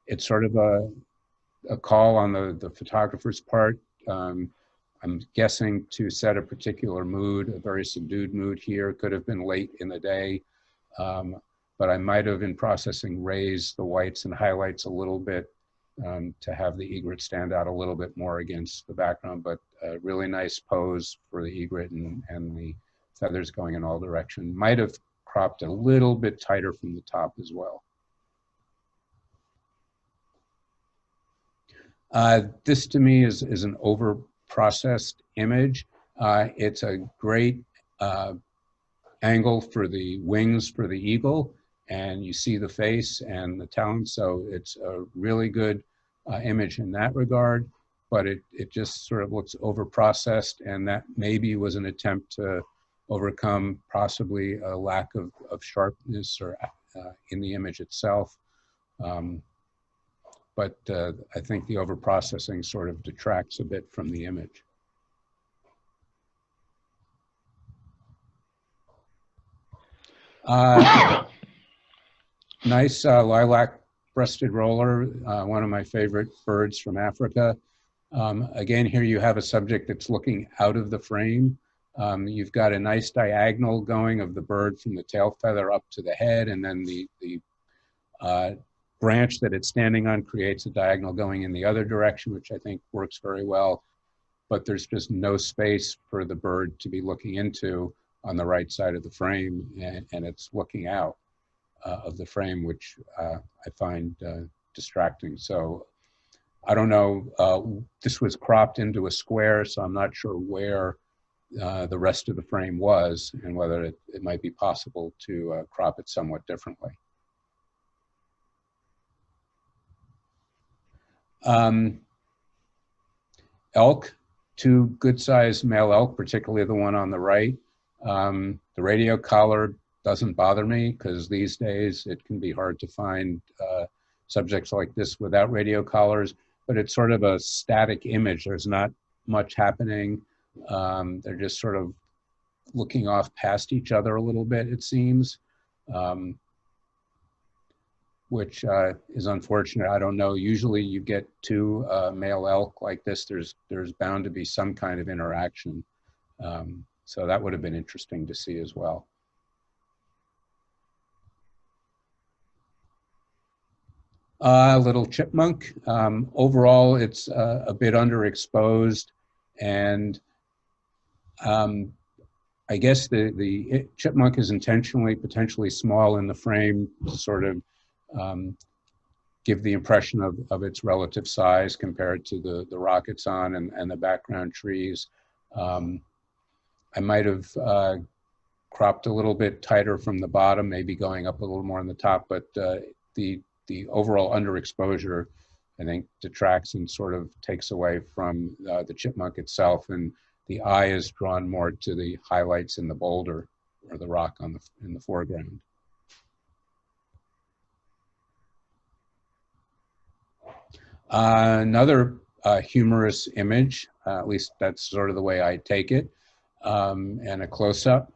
It's sort of a call on the photographer's part. I'm guessing to set a particular mood, a very subdued mood here. Could have been late in the day. but I might have in processing raised the whites and highlights a little bit to have the egret stand out a little bit more against the background, but a really nice pose for the egret and the feathers going in all directions. Might have cropped a little bit tighter from the top as well. This to me is an over-processed image. It's a great angle for the wings for the eagle, and you see the face and the talons, so it's a really good image in that regard, but it just sort of looks over-processed, and that maybe was an attempt to overcome possibly a lack of sharpness or in the image itself. But I think the over-processing sort of detracts a bit from the image. Nice lilac-breasted roller, one of my favorite birds from Africa. Again, here you have a subject that's looking out of the frame. You've got a nice diagonal going of the bird from the tail feather up to the head, and then the branch that it's standing on creates a diagonal going in the other direction, which I think works very well. But there's just no space for the bird to be looking into on the right side of the frame, and it's looking out of the frame, which I find distracting. So I don't know, this was cropped into a square, so I'm not sure where the rest of the frame was and whether it might be possible to crop it somewhat differently. Elk, two good-sized male elk, particularly the one on the right. The radio collar doesn't bother me because these days it can be hard to find subjects like this without radio collars, but it's sort of a static image. There's not much happening. They're just sort of looking off past each other a little bit, it seems, which is unfortunate. I don't know. Usually you get two male elk like this, there's bound to be some kind of interaction. So that would have been interesting to see as well. Little chipmunk. Overall, it's a bit underexposed, and I guess the chipmunk is intentionally potentially small in the frame to sort of give the impression of its relative size compared to the rock it's on and the background trees. I might have cropped a little bit tighter from the bottom, maybe going up a little more on the top, but the overall underexposure, I think, detracts and sort of takes away from the chipmunk itself, and the eye is drawn more to the highlights in the boulder or the rock in the foreground. Another humorous image, at least that's sort of the way I take it, and a close-up,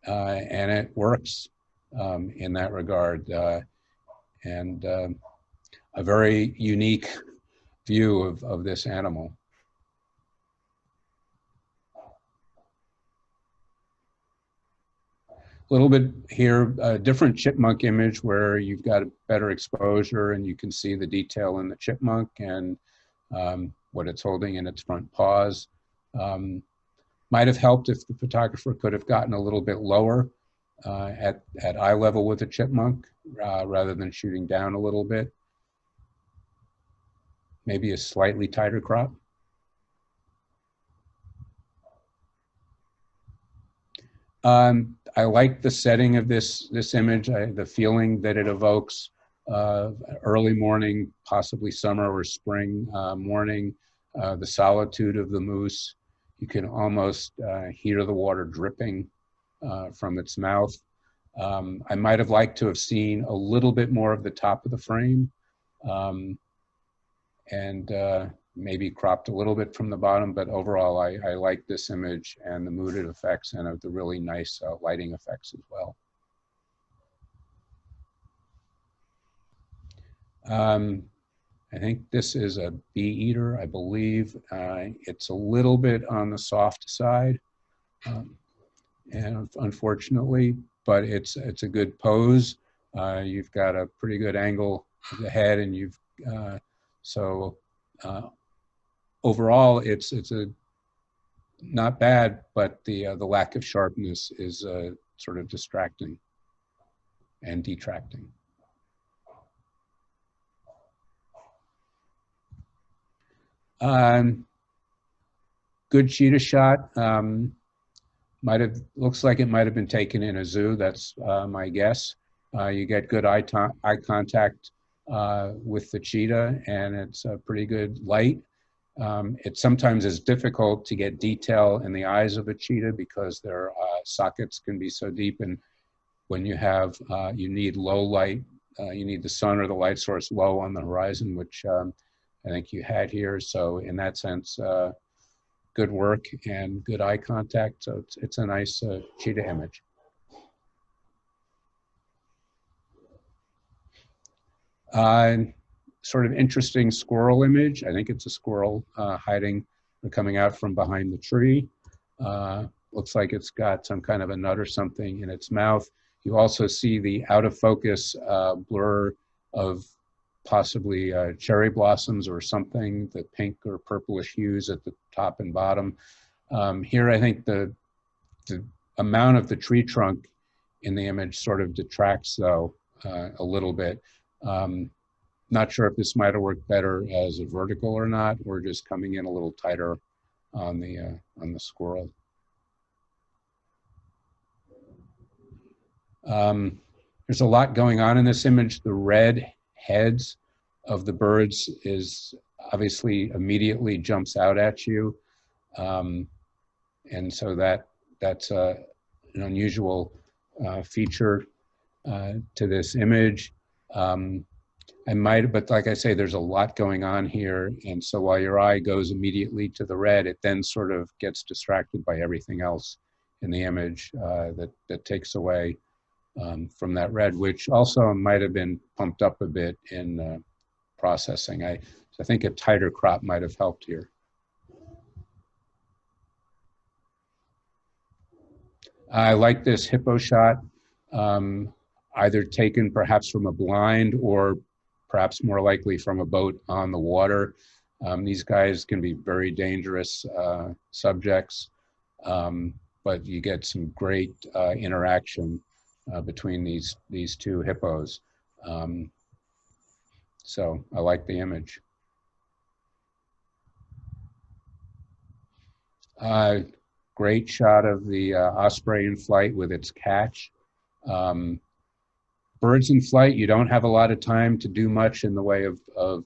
and it works in that regard, and a very unique view of this animal. A little bit here, a different chipmunk image where you've got a better exposure and you can see the detail in the chipmunk and what it's holding in its front paws. Might have helped if the photographer could have gotten a little bit lower at eye level with the chipmunk rather than shooting down a little bit. Maybe a slightly tighter crop. I like the setting of this image, the feeling that it evokes, early morning, possibly summer or spring morning, the solitude of the moose. You can almost hear the water dripping from its mouth. I might have liked to have seen a little bit more of the top of the frame, and maybe cropped a little bit from the bottom, but overall I like this image and the muted effects and the really nice lighting effects as well. I think this is a bee eater, I believe. It's a little bit on the soft side, and unfortunately, but it's a good pose. You've got a pretty good angle of the head, and you've overall it's a not bad, but the lack of sharpness is sort of distracting and detracting. Good cheetah shot. Looks like it might have been taken in a zoo. That's my guess. You get good eye contact with the cheetah, and it's a pretty good light. It sometimes is difficult to get detail in the eyes of a cheetah because their sockets can be so deep, and when you have, you need low light, you need the sun or the light source low on the horizon, which I think you had here. So in that sense, good work and good eye contact. So it's a nice cheetah image. Sort of interesting squirrel image. I think it's a squirrel hiding or coming out from behind the tree. Looks like it's got some kind of a nut or something in its mouth. You also see the out of focus blur of possibly cherry blossoms or something, the pink or purplish hues at the top and bottom. Here, I think the amount of the tree trunk in the image sort of detracts, though, a little bit. Not sure if this might have worked better as a vertical or not, or just coming in a little tighter on the squirrel. There's a lot going on in this image. The red heads of the birds is obviously immediately jumps out at you. And so that's an unusual feature to this image. But like I say, there's a lot going on here. And so while your eye goes immediately to the red, it then sort of gets distracted by everything else in the image that takes away from that red, which also might have been pumped up a bit in processing. I think a tighter crop might have helped here. I like this hippo shot, either taken perhaps from a blind or perhaps more likely from a boat on the water. These guys can be very dangerous subjects, but you get some great interaction between these two hippos. So I like the image. Great shot of the osprey in flight with its catch. Birds in flight, you don't have a lot of time to do much in the way of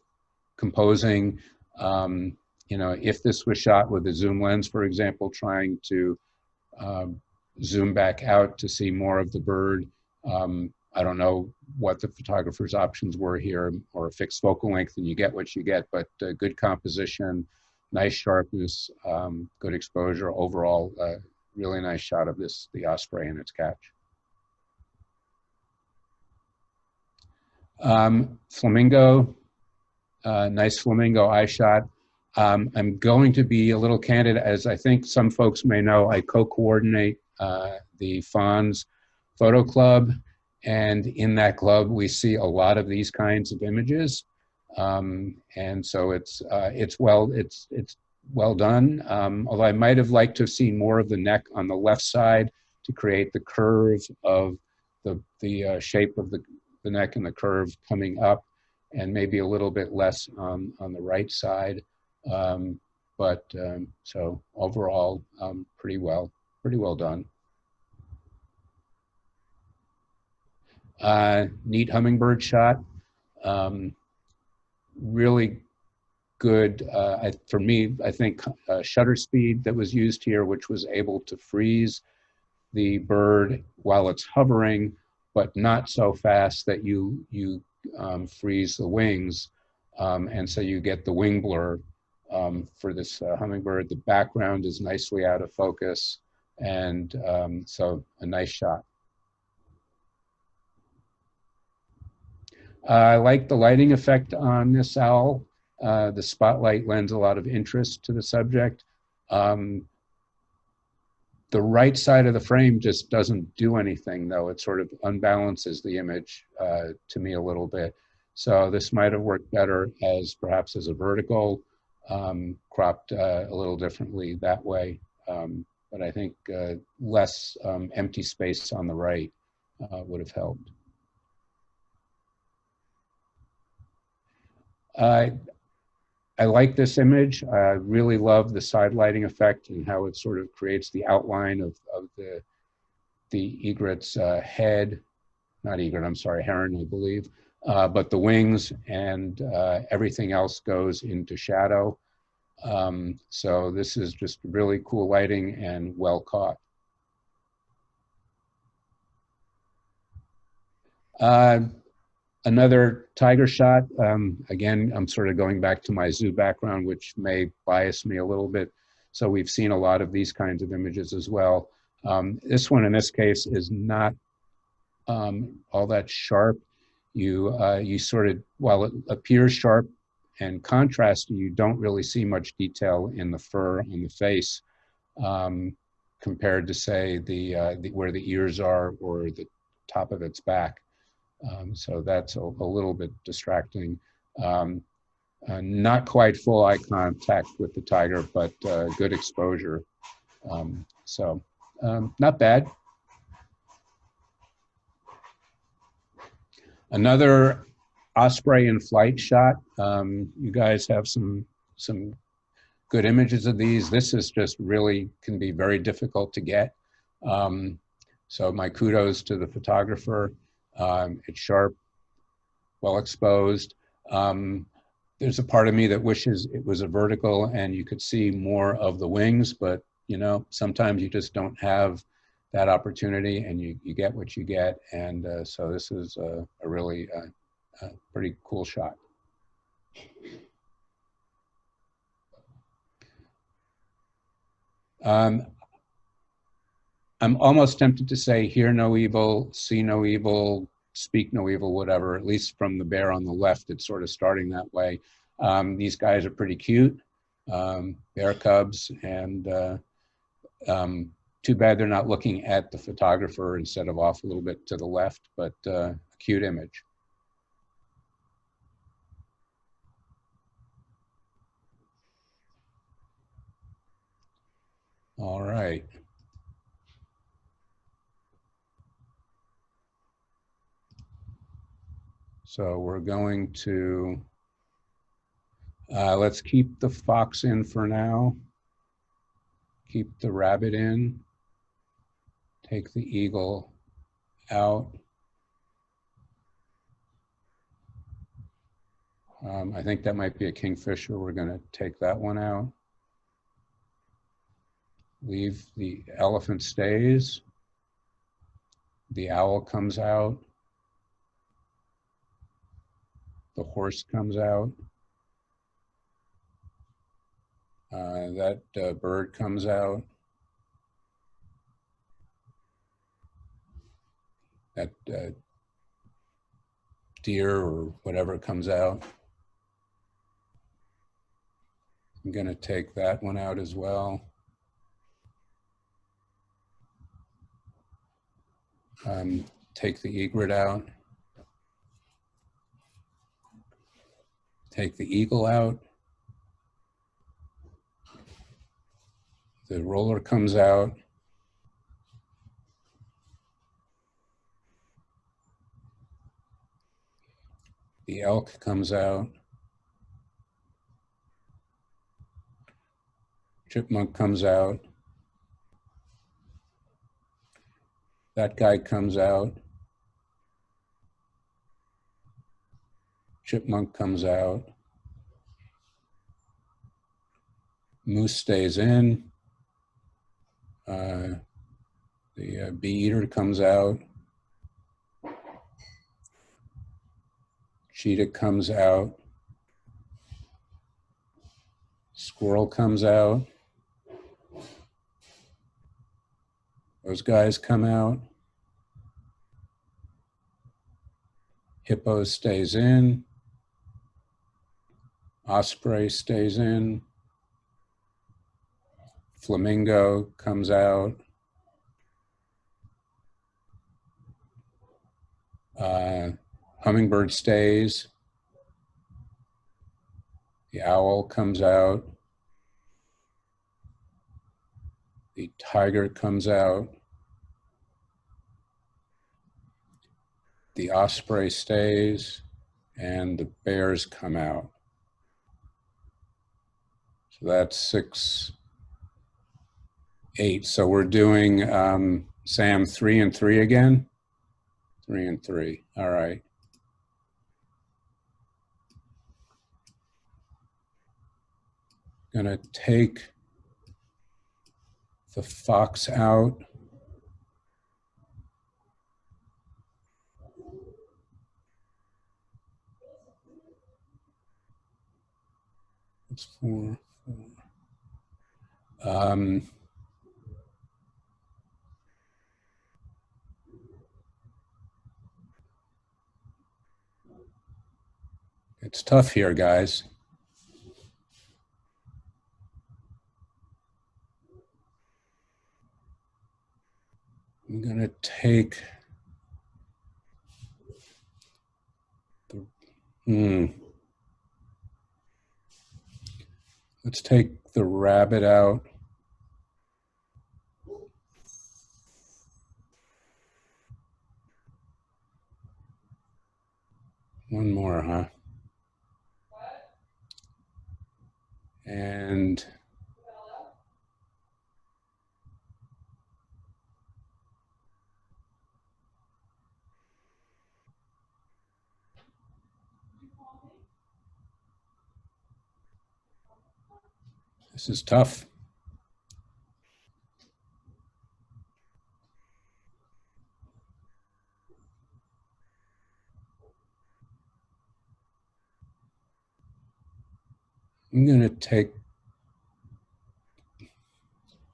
composing. If this was shot with a zoom lens, for example, trying to zoom back out to see more of the bird. I don't know what the photographer's options were here, or a fixed focal length, and you get what you get, but good composition, nice sharpness, good exposure. Overall, really nice shot of the osprey and its catch. Flamingo, nice flamingo eye shot. I'm going to be a little candid, as I think some folks may know, I co-coordinate the Fonz Photo Club, and in that club we see a lot of these kinds of images, and so it's well done. Although I might have liked to have seen more of the neck on the left side to create the curve of the shape of the neck and the curve coming up, and maybe a little bit less on the right side. So overall, pretty well done. Neat hummingbird shot. Really good, for me, I think shutter speed that was used here, which was able to freeze the bird while it's hovering, but not so fast that you freeze the wings. And so you get the wing blur for this hummingbird. The background is nicely out of focus, and so a nice shot. I like the lighting effect on this owl. The spotlight lends a lot of interest to the subject. The right side of the frame just doesn't do anything, though. It sort of unbalances the image to me a little bit. So this might have worked better as perhaps as a vertical, cropped a little differently that way. But I think less empty space on the right would have helped. I like this image. I really love the side lighting effect and how it sort of creates the outline of the egret's head, not egret, I'm sorry, heron, I believe, but the wings and everything else goes into shadow. So this is just really cool lighting and well caught. Another tiger shot. Again, I'm sort of going back to my zoo background, which may bias me a little bit. So we've seen a lot of these kinds of images as well. This one in this case is not all that sharp. You sort of, while it appears sharp and contrasty, you don't really see much detail in the fur on the face compared to, say, where the ears are or the top of its back. So that's a little bit distracting. Not quite full eye contact with the tiger, but good exposure. So not bad. Another osprey in flight shot. You guys have some good images of these. This is just really can be very difficult to get. So my kudos to the photographer. It's sharp, well exposed. There's a part of me that wishes it was a vertical and you could see more of the wings, but you know, sometimes you just don't have that opportunity and you get what you get. And so this is a really pretty cool shot. I'm almost tempted to say hear no evil, see no evil, speak no evil, whatever. At least from the bear on the left, it's sort of starting that way. These guys are pretty cute, bear cubs, and too bad they're not looking at the photographer instead of off a little bit to the left, but a cute image. All right. So we're going to, let's keep the fox in for now. Keep the rabbit in. Take the eagle out. I think that might be a kingfisher. We're going to take that one out. Leave the elephant stays. The owl comes out. The horse comes out. That bird comes out. That deer or whatever comes out. I'm going to take that one out as well. Take the egret out. Take the eagle out. The roller comes out. The elk comes out. Chipmunk comes out. That guy comes out. Chipmunk comes out. Moose stays in. The bee eater comes out. Cheetah comes out. Squirrel comes out. Those guys come out. Hippo stays in. Osprey stays in. Flamingo comes out. Hummingbird stays. The owl comes out. The tiger comes out. The osprey stays, and the bears come out. So that's 6, 8. So we're doing, Sam, 3 and 3 again? 3 and 3. All right. Gonna take the fox out. It's 4, 4. It's tough here, guys. I'm gonna take the, let's take the rabbit out. One more, huh? And this is tough. I'm going to take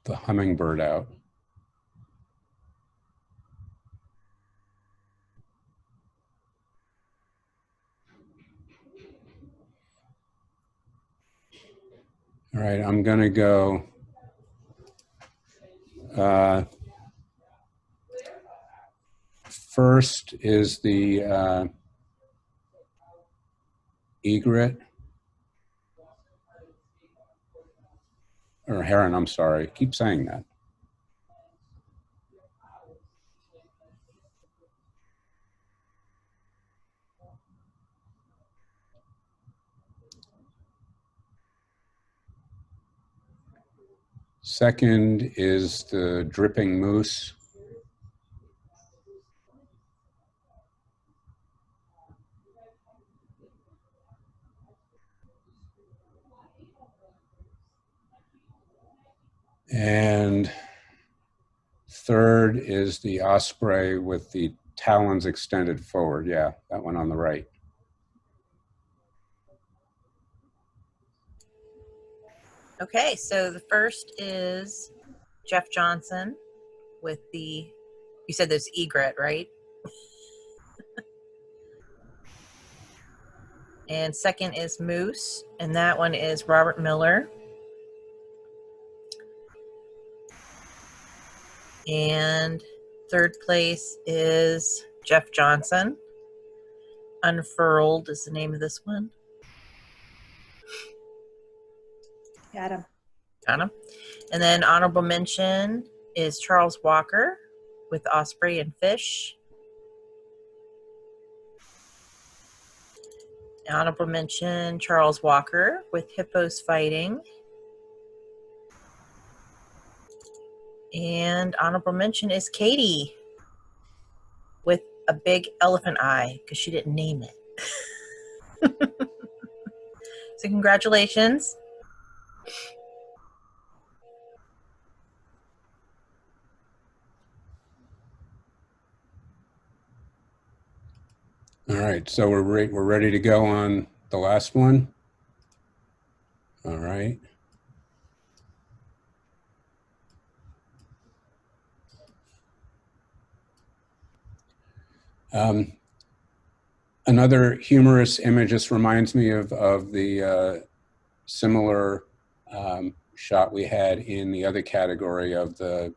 the hummingbird out. All right, I'm going to go first is the egret, or heron, I'm sorry. I keep saying that. Second is the dripping moose. And third is the osprey with the talons extended forward. Yeah, that one on the right. Okay, so the first is Jeff Johnson with the, you said there's egret, right? And second is Moose, and that one is Robert Miller. And third place is Jeff Johnson. Unfurled is the name of this one. Got him. Got him. And then honorable mention is Charles Walker with Osprey and Fish. Honorable mention Charles Walker with Hippos Fighting. And honorable mention is Katie with a big elephant eye because she didn't name it. So congratulations. All right, so we're ready to go on the last one. All right. Another humorous image. This reminds me of the similar shot we had in the other category of the,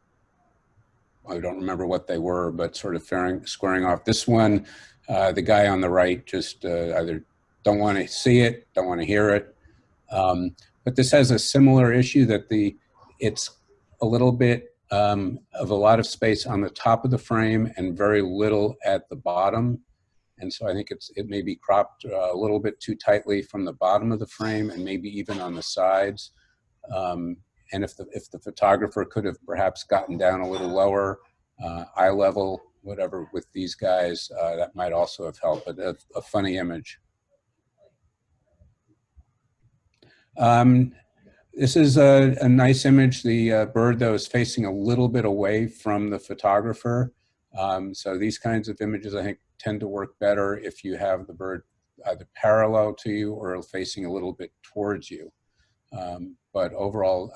I don't remember what they were, but sort of squaring off. This one, The guy on the right just either don't want to see it, don't want to hear it. But this has a similar issue that it's a little bit of a lot of space on the top of the frame and very little at the bottom. And so I think it may be cropped a little bit too tightly from the bottom of the frame and maybe even on the sides. And if the photographer could have perhaps gotten down a little lower, eye level, whatever, with these guys, that might also have helped. But a funny image. This is a nice image. The bird, though, is facing a little bit away from the photographer. So these kinds of images, I think, tend to work better if you have the bird either parallel to you or facing a little bit towards you. But overall,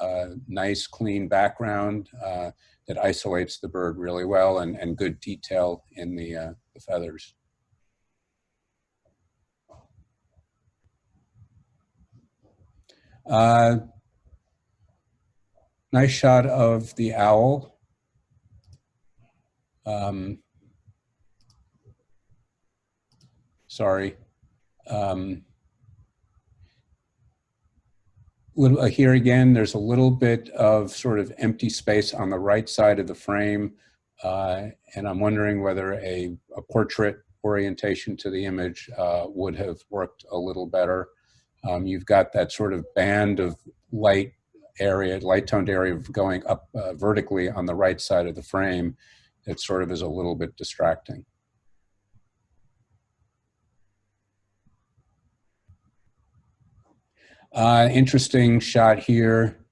nice, clean background that isolates the bird really well, and good detail in the feathers. Nice shot of the owl. Sorry. Here again, there's a little bit of sort of empty space on the right side of the frame. And I'm wondering whether a portrait orientation to the image would have worked a little better. You've got that sort of band of light toned area going up vertically on the right side of the frame. It sort of is a little bit distracting. Interesting shot here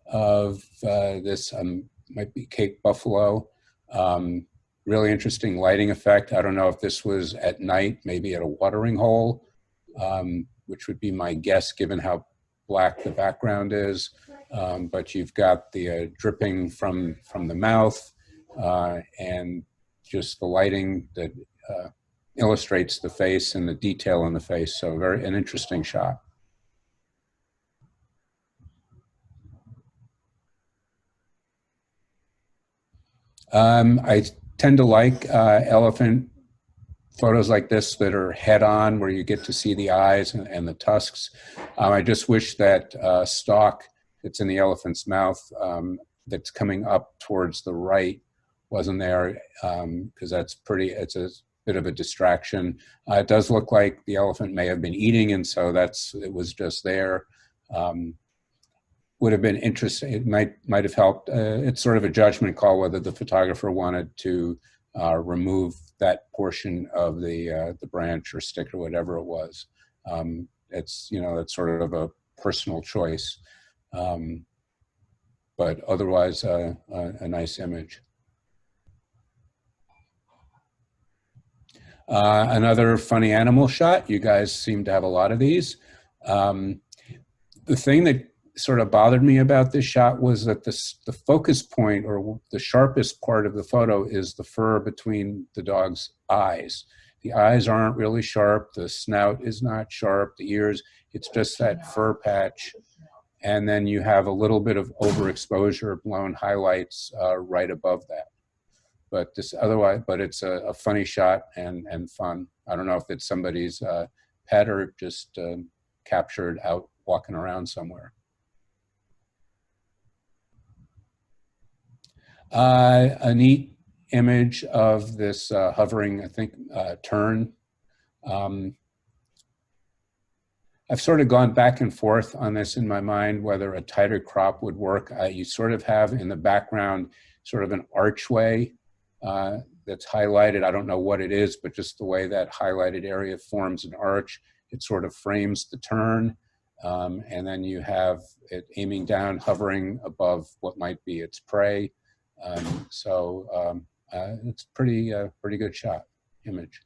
of this might be Cape Buffalo. Really interesting lighting effect. I don't know if this was at night, maybe at a watering hole, which would be my guess given how black the background is. But you've got the dripping from the mouth and just the lighting that illustrates the face and the detail in the face. So an interesting shot. I tend to like elephant photos like this that are head-on, where you get to see the eyes and the tusks. I just wish that stalk that's in the elephant's mouth that's coming up towards the right wasn't there, because it's a bit of a distraction. It does look like the elephant may have been eating, and so it was just there. Would have been interesting. It might have helped. It's sort of a judgment call whether the photographer wanted to remove that portion of the branch or stick or whatever it was. It's sort of a personal choice, but otherwise a nice image. Another funny animal shot. You guys seem to have a lot of these. The thing that sort of bothered me about this shot was that the focus point, or the sharpest part of the photo, is the fur between the dog's eyes. The eyes aren't really sharp. The snout is not sharp. The ears, it's just that fur patch. And then you have a little bit of overexposure, blown highlights right above that. But it's a funny shot and fun. I don't know if it's somebody's pet or just captured out walking around somewhere. A neat image of this hovering, I think, tern. I've sort of gone back and forth on this in my mind, whether a tighter crop would work. You sort of have in the background sort of an archway that's highlighted. I don't know what it is, but just the way that highlighted area forms an arch, it sort of frames the tern. And then you have it aiming down, hovering above what might be its prey. It's pretty good shot, image.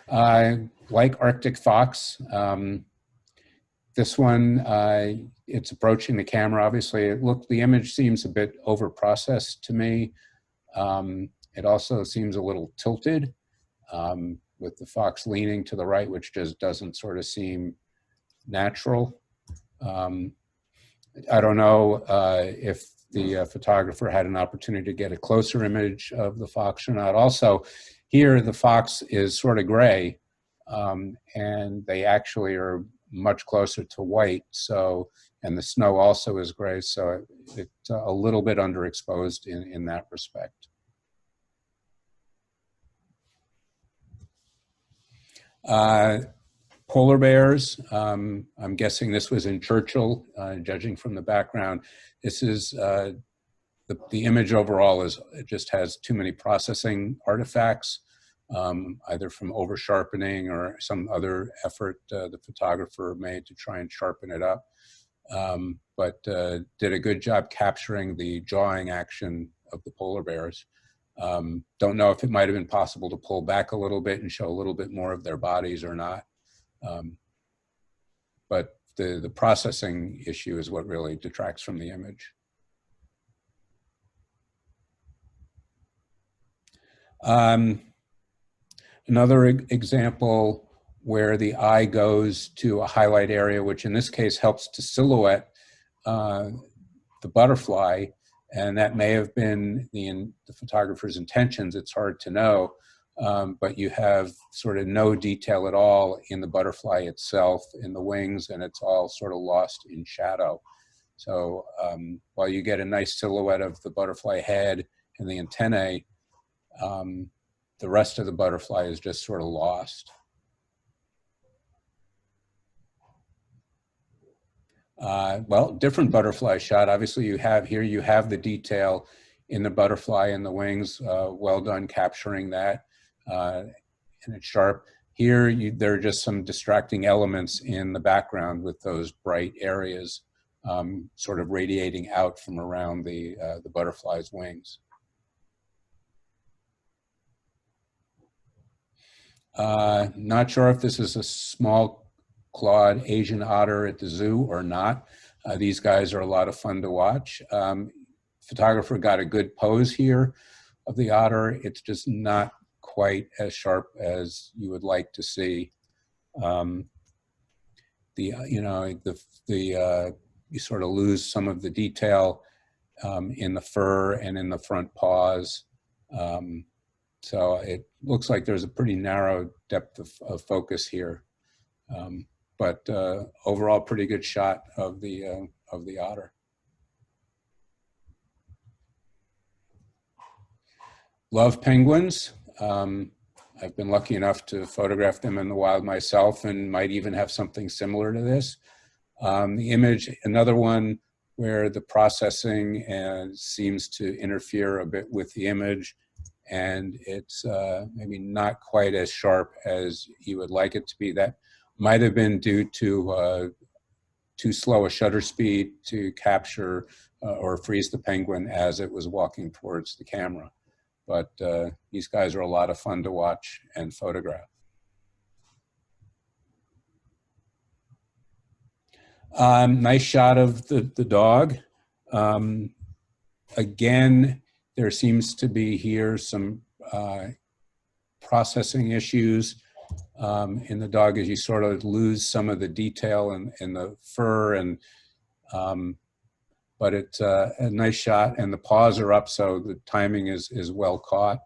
Like Arctic fox. This one, it's approaching the camera. Obviously, the image seems a bit over-processed to me. It also seems a little tilted, with the fox leaning to the right, which just doesn't sort of seem natural. I don't know if the photographer had an opportunity to get a closer image of the fox or not. Also, here the fox is sort of gray, and they actually are much closer to white. So, and the snow also is gray, so it's a little bit underexposed in that respect. Polar bears, I'm guessing this was in Churchill, judging from the background. This is, the image overall is, it just has too many processing artifacts, either from over sharpening or some other effort the photographer made to try and sharpen it up. But did a good job capturing the jawing action of the polar bears. Don't know if it might have been possible to pull back a little bit and show a little bit more of their bodies or not. But the processing issue is what really detracts from the image. Another example where the eye goes to a highlight area, which in this case helps to silhouette the butterfly, and that may have been the photographer's intentions. It's hard to know, but you have sort of no detail at all in the butterfly itself, in the wings, and it's all sort of lost in shadow. So while you get a nice silhouette of the butterfly head and the antennae, the rest of the butterfly is just sort of lost. Well, different butterfly shot. Obviously you have here, you have the detail in the butterfly and the wings, well done capturing that, and it's sharp. Here, there are just some distracting elements in the background with those bright areas sort of radiating out from around the butterfly's wings. Not sure if this is a small clawed Asian otter at the zoo or not. These guys are a lot of fun to watch. Photographer got a good pose here of the otter. It's just not quite as sharp as you would like to see. You sort of lose some of the detail in the fur and in the front paws. So it looks like there's a pretty narrow depth of focus here. But overall, pretty good shot of the otter. Love penguins. I've been lucky enough to photograph them in the wild myself and might even have something similar to this. The image, another one where the processing seems to interfere a bit with the image, and it's maybe not quite as sharp as you would like it to be. That might have been due to too slow a shutter speed to capture or freeze the penguin as it was walking towards the camera. But these guys are a lot of fun to watch and photograph. Nice shot of the dog. Again, there seems to be here some processing issues in the dog as you sort of lose some of the detail in the fur, and but it's a nice shot, and the paws are up, so the timing is well caught.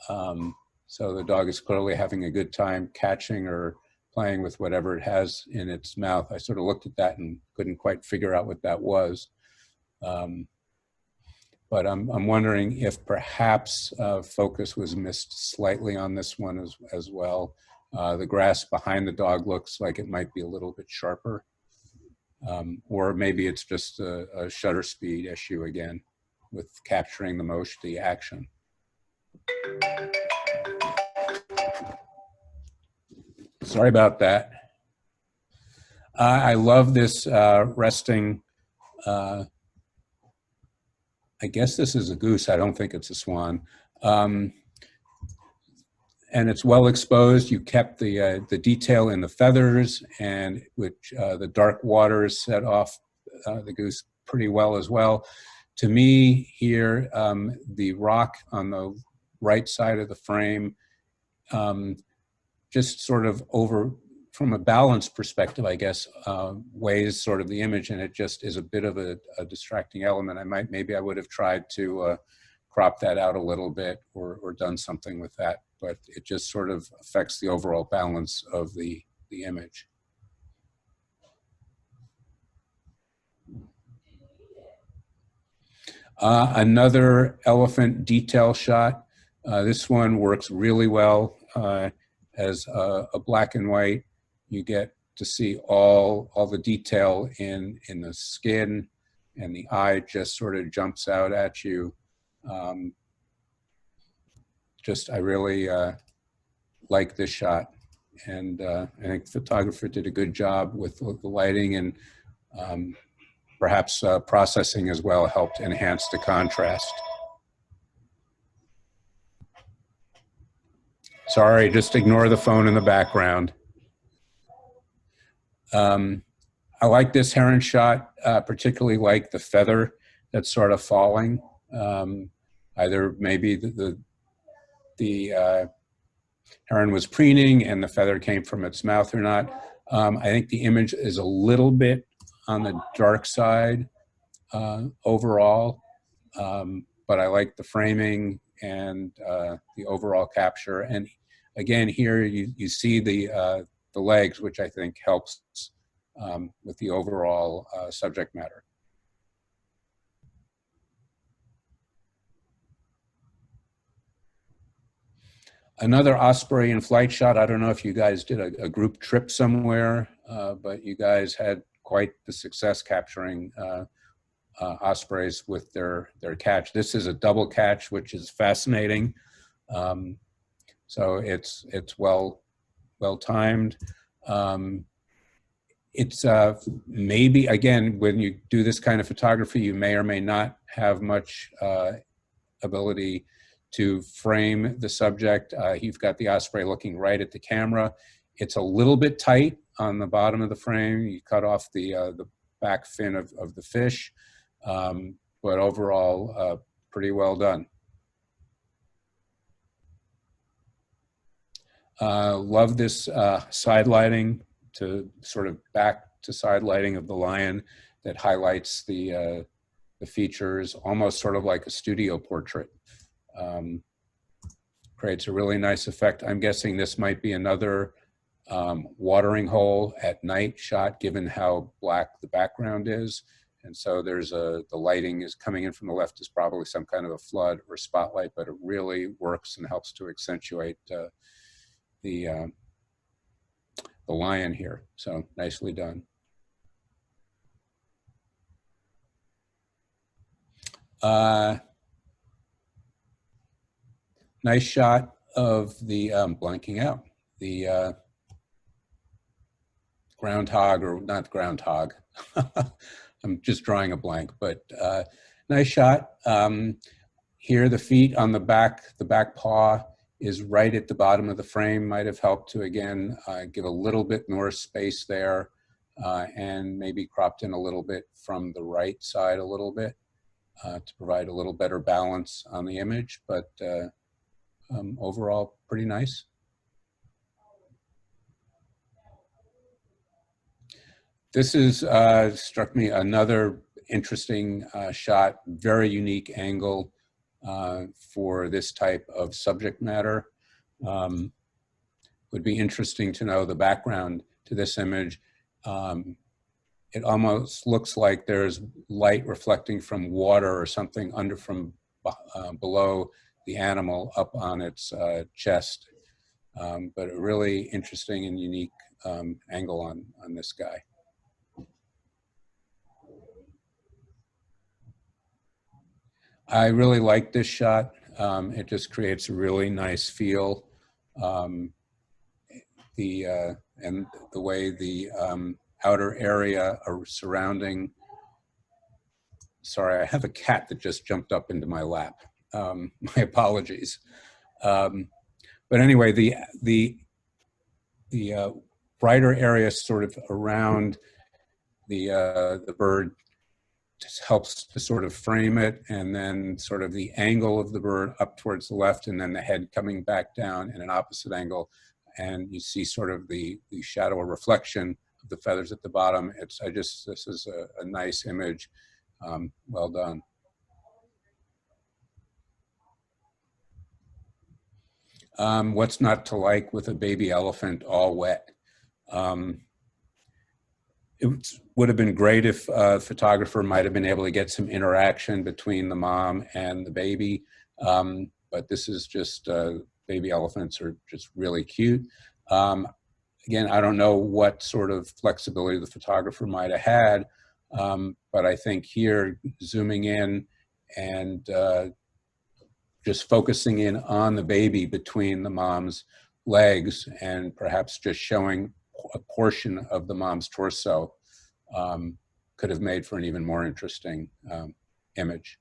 So the dog is clearly having a good time catching or playing with whatever it has in its mouth. I sort of looked at that and couldn't quite figure out what that was. But I'm wondering if perhaps focus was missed slightly on this one as well. The grass behind the dog looks like it might be a little bit sharper. Or maybe it's just a shutter speed issue again with capturing the motion, the action. Sorry about that. I love this resting, I guess this is a goose. I don't think it's a swan. And it's well exposed. You kept the detail in the feathers, and which the dark waters set off the goose pretty well as well. To me here, the rock on the right side of the frame just sort of from a balance perspective, I guess, weighs sort of the image, and it just is a bit of a distracting element. Maybe I would have tried to crop that out a little bit or done something with that, but it just sort of affects the overall balance of the image. Another elephant detail shot. This one works really well as a black and white. You get to see all the detail in the skin, and the eye just sort of jumps out at you. I really like this shot, and I think the photographer did a good job with the lighting, and perhaps processing as well helped enhance the contrast. Sorry, just ignore the phone in the background. I like this heron shot, particularly like the feather that's sort of falling. Either maybe the heron was preening and the feather came from its mouth or not. I think the image is a little bit on the dark side overall, but I like the framing and the overall capture. And again, here you see the legs, which I think helps with the overall subject matter. Another osprey in flight shot. I don't know if you guys did a group trip somewhere, but you guys had quite the success capturing ospreys with their catch. This is a double catch, which is fascinating. So it's well timed. It's maybe, again, when you do this kind of photography, you may or may not have much ability to frame the subject. You've got the osprey looking right at the camera. It's a little bit tight on the bottom of the frame. You cut off the back fin of the fish, but overall, pretty well done. Love this side lighting, to sort of back to side lighting of the lion that highlights the features, almost sort of like a studio portrait. Creates a really nice effect. I'm guessing this might be another watering hole at night shot, given how black the background is. And so there's the lighting is coming in from the left is probably some kind of a flood or spotlight, but it really works and helps to accentuate the lion here. So nicely done. Nice shot of the blanking out, the groundhog, or not groundhog. I'm just drawing a blank, but nice shot. Here, the feet on the back paw is right at the bottom of the frame. Might have helped to, again, give a little bit more space there, and maybe cropped in a little bit from the right side a little bit to provide a little better balance on the image, but overall pretty nice. This is struck me another interesting shot, very unique angle for this type of subject matter. Would be interesting to know the background to this image. It almost looks like there's light reflecting from water or something from below the animal up on its chest. But a really interesting and unique angle on this guy. I really like this shot. It just creates a really nice feel. And the way the outer area surrounding, sorry, I have a cat that just jumped up into my lap. My apologies. But anyway, the brighter area sort of around the bird just helps to sort of frame it, and then sort of the angle of the bird up towards the left, and then the head coming back down in an opposite angle and you see sort of the shadow or reflection of the feathers at the bottom. This is a nice image. Well done. What's not to like with a baby elephant all wet? It would have been great if a photographer might have been able to get some interaction between the mom and the baby. But this is just, baby elephants are just really cute. Again, I don't know what sort of flexibility the photographer might have had, but I think here, zooming in and just focusing in on the baby between the mom's legs and perhaps just showing a portion of the mom's torso could have made for an even more interesting image.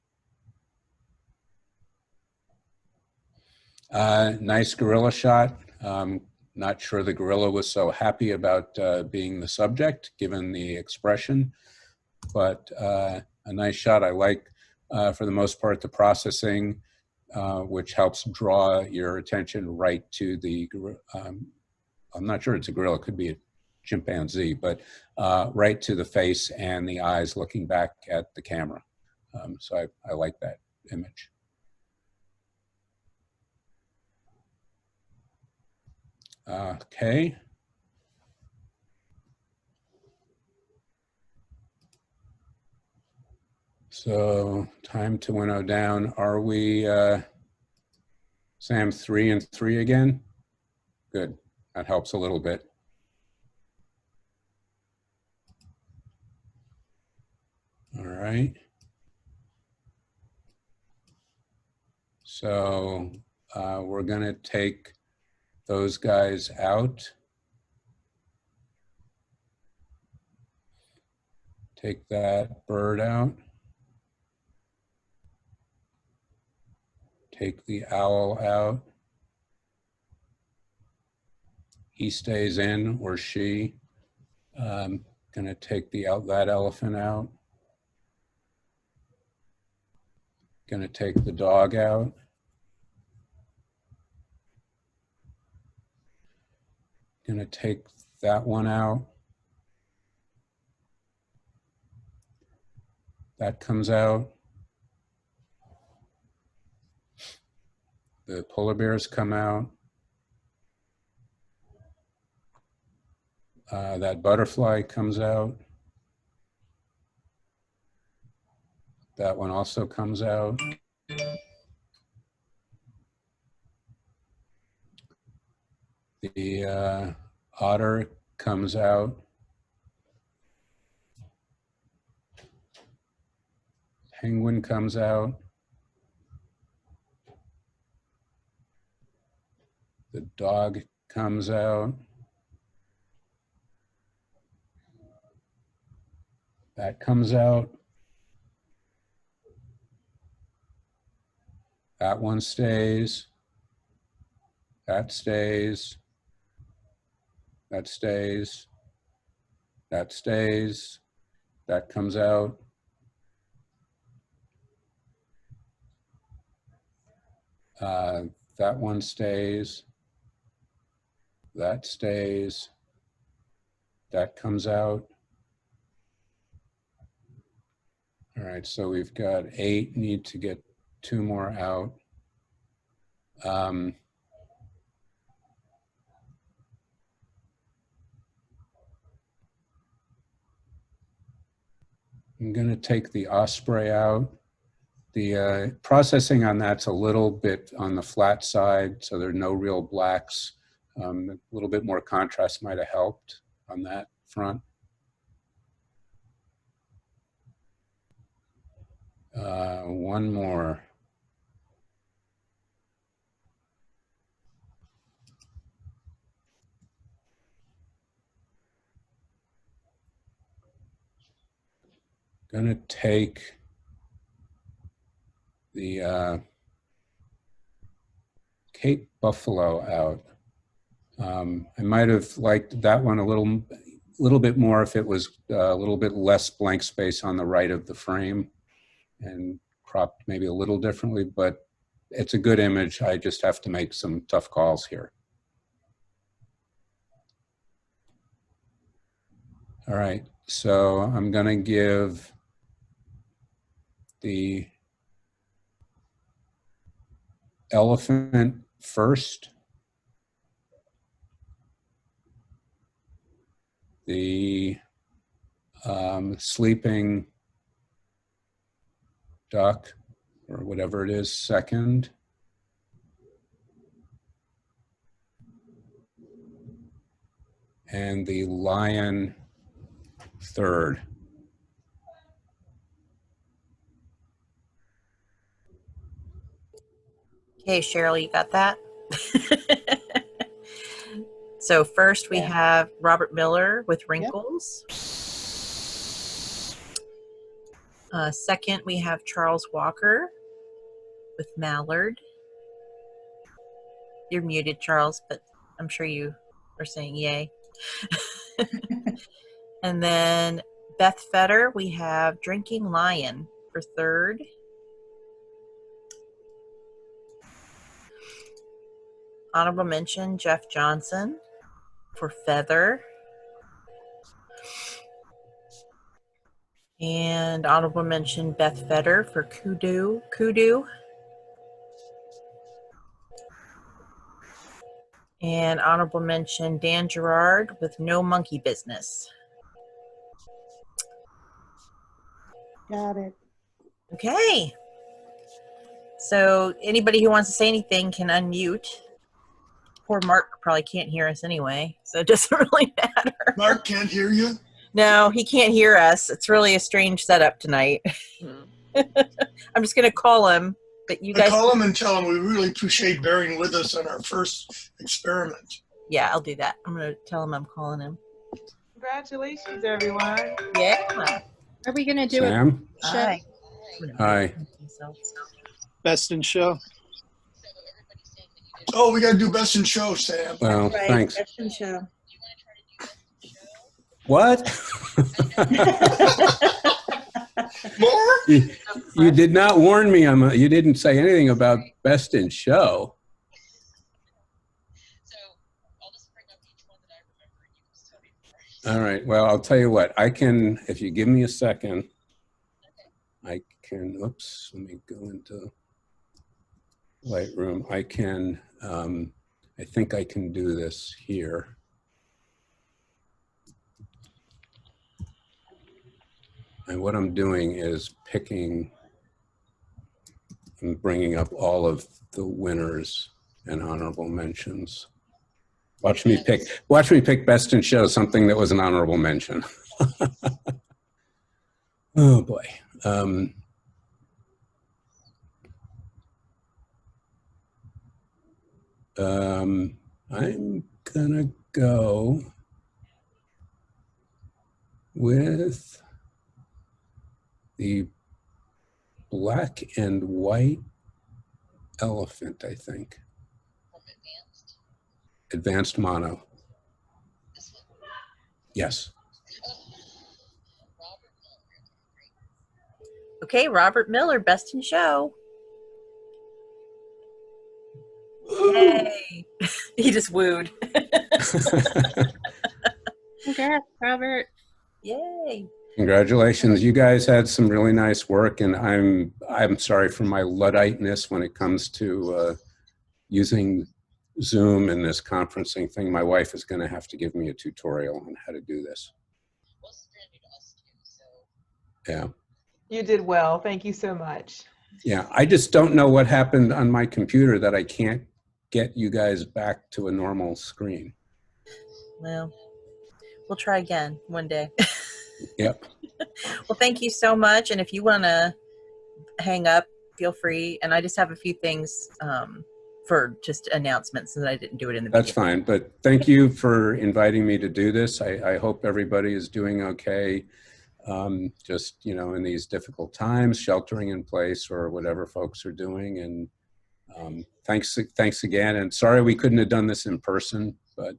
Nice gorilla shot. Not sure the gorilla was so happy about being the subject, given the expression, but a nice shot. I like, for the most part, the processing, which helps draw your attention right to the, I'm not sure it's a gorilla, it could be a chimpanzee, but right to the face and the eyes looking back at the camera. So I like that image. Okay. So time to winnow down. Are we, Sam, 3 and 3 again? Good. That helps a little bit. All right. So we're going to take those guys out. Take that bird out. Take the owl out. He stays in, or she. Gonna take that elephant out. Gonna take the dog out. Gonna take that one out. That comes out. The polar bears come out. That butterfly comes out. That one also comes out. The otter comes out. Penguin comes out. The dog comes out. That comes out. That one stays. That stays. That stays. That stays. That comes out. That one stays. That stays. That comes out. All right, so we've got 8, need to get 2 more out. I'm gonna take the osprey out. The processing on that's a little bit on the flat side, so there are no real blacks. A little bit more contrast might have helped on that front. One more. Gonna take the Cape buffalo out. I might have liked that one a little bit more if it was a little bit less blank space on the right of the frame and cropped maybe a little differently, but it's a good image. I just have to make some tough calls here. All right, so I'm going to give the elephant first, the sleeping duck, or whatever it is, second, and the lion third. Okay, Cheryl, you got that? So first we have Robert Miller with Wrinkles. Second, we have Charles Walker with Mallard. You're muted, Charles, but I'm sure you are saying yay. And then Beth Fetter, we have Drinking Lion for third. Honorable mention, Jeff Johnson for Feather. And honorable mention, Beth Fetter for Kudu. And honorable mention, Dan Gerard with No Monkey Business. Got it. Okay. So anybody who wants to say anything can unmute. Poor Mark probably can't hear us anyway, so it doesn't really matter. Mark can't hear you? No, he can't hear us. It's really a strange setup tonight. I'm just going to call him, but you guys Call him and tell him we really appreciate bearing with us on our first experiment. Yeah, I'll do that. I'm going to tell him I'm calling him. Congratulations, everyone. Yeah. Are we going to do Sam? a show? Hi. Hi. Best in show. Oh, we got to do best in show, Sam. Well, Right. thanks. Best in show. What? More? You did not warn me. You didn't say anything about best in show. All right. Well, I'll tell you what. I can, if you give me a second, I can, oops, let me go into Lightroom. I can, I think I can do this here. And what I'm doing is picking and bringing up all of the winners and honorable mentions. Watch me pick best in show, something that was an honorable mention. Oh boy. I'm gonna go with the black and white elephant, I think. Advanced mono. Yes. Okay, Robert Miller, best in show. Yay. He just wooed. Congrats, Robert. Yay. Congratulations. You guys had some really nice work, and I'm sorry for my Ludditeness when it comes to using Zoom and this conferencing thing. My wife is going to have to give me a tutorial on how to do this. Yeah. You did well. Thank you so much. Yeah, I just don't know what happened on my computer that I can't get you guys back to a normal screen. Well, we'll try again one day. Yep. Well, thank you so much. And if you want to hang up, feel free. And I just have a few things for just announcements, since I didn't do it in the That's beginning. fine, but thank you for inviting me to do this. I hope everybody is doing okay. Just, you know, in these difficult times, sheltering in place or whatever folks are doing. And thanks again. And sorry we couldn't have done this in person, but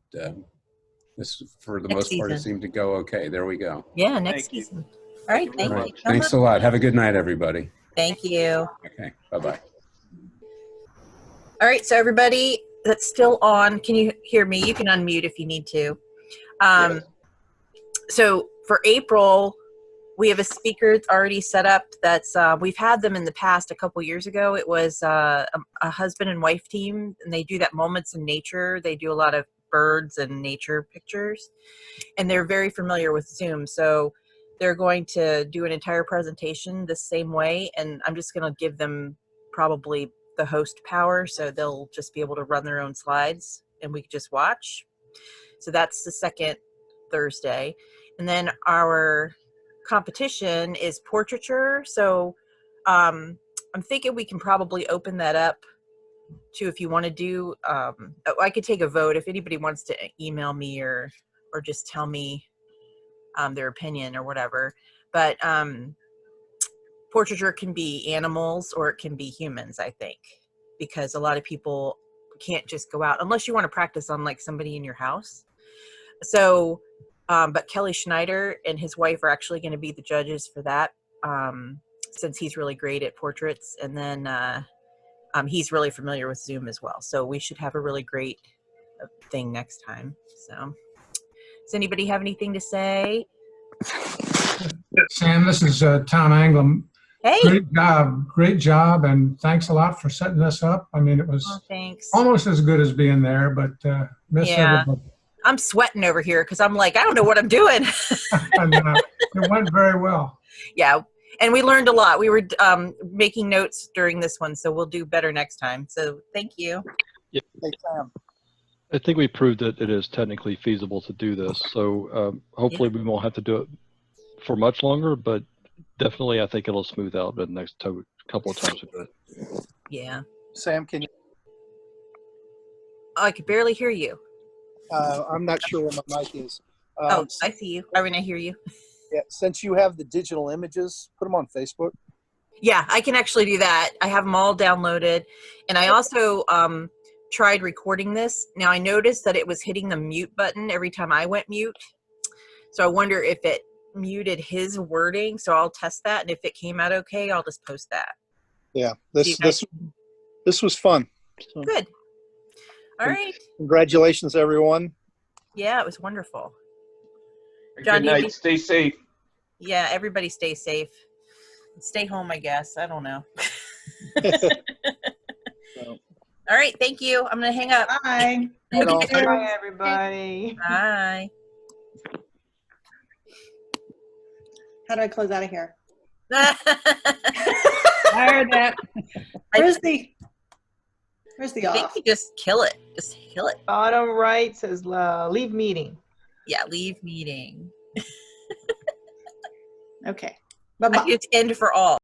this, for the most part, it seemed to go okay. There we go. Yeah, next season. All right, thank you. Thanks a lot. Have a good night, everybody. Thank you. Okay, bye-bye. All right, so everybody that's still on, can you hear me? You can unmute if you need to. So for April, we have a speaker that's already set up. That's we've had them in the past. A couple years ago, it was a husband and wife team, and they do that Moments in Nature. They do a lot of birds and nature pictures, and they're very familiar with Zoom. So they're going to do an entire presentation the same way, and I'm just going to give them probably the host power, so they'll just be able to run their own slides, and we can just watch. So that's the second Thursday, and then our competition is portraiture. So I'm thinking we can probably open that up to, if you want to do I could take a vote if anybody wants to email me or just tell me their opinion or whatever. But portraiture can be animals or it can be humans, I think, because a lot of people can't just go out unless you want to practice on like somebody in your house. So but Kelly Schneider and his wife are actually going to be the judges for that, since he's really great at portraits. And then he's really familiar with Zoom as well. So we should have a really great thing next time. So does anybody have anything to say? Sam, this is Tom Anglem. Hey. Great job, and thanks a lot for setting this up. I mean, it was thanks. almost as good as being there, but miss everybody. I'm sweating over here because I'm like, I don't know what I'm doing. It went very well. Yeah, and we learned a lot. We were making notes during this one, so we'll do better next time. So thank you. Yeah. Thanks, Sam. I think we proved that it is technically feasible to do this. So hopefully we won't have to do it for much longer, but definitely I think it'll smooth out the next couple of times we do it. Yeah. Sam, can you? Oh, I could barely hear you. I'm not sure where my mic is. Oh, I see you. I hear you. Yeah, since you have the digital images, put them on Facebook. Yeah, I can actually do that. I have them all downloaded. And I also tried recording this. Now I noticed that it was hitting the mute button every time I went mute. So I wonder if it muted his wording. So I'll test that. And if it came out okay, I'll just post that. Yeah, this was fun. So, good. All right. Congratulations, everyone. Yeah, it was wonderful. Good night. Stay safe. Yeah, everybody stay safe. Stay home, I guess. I don't know. All right, thank you. I'm going to hang up. Bye. Bye, everybody. Bye. How do I close out of here? I heard that. Where's the I think off? you just kill it. Just kill it. Bottom right says leave meeting. Yeah, leave meeting. Okay. Bye-bye. It's end for all.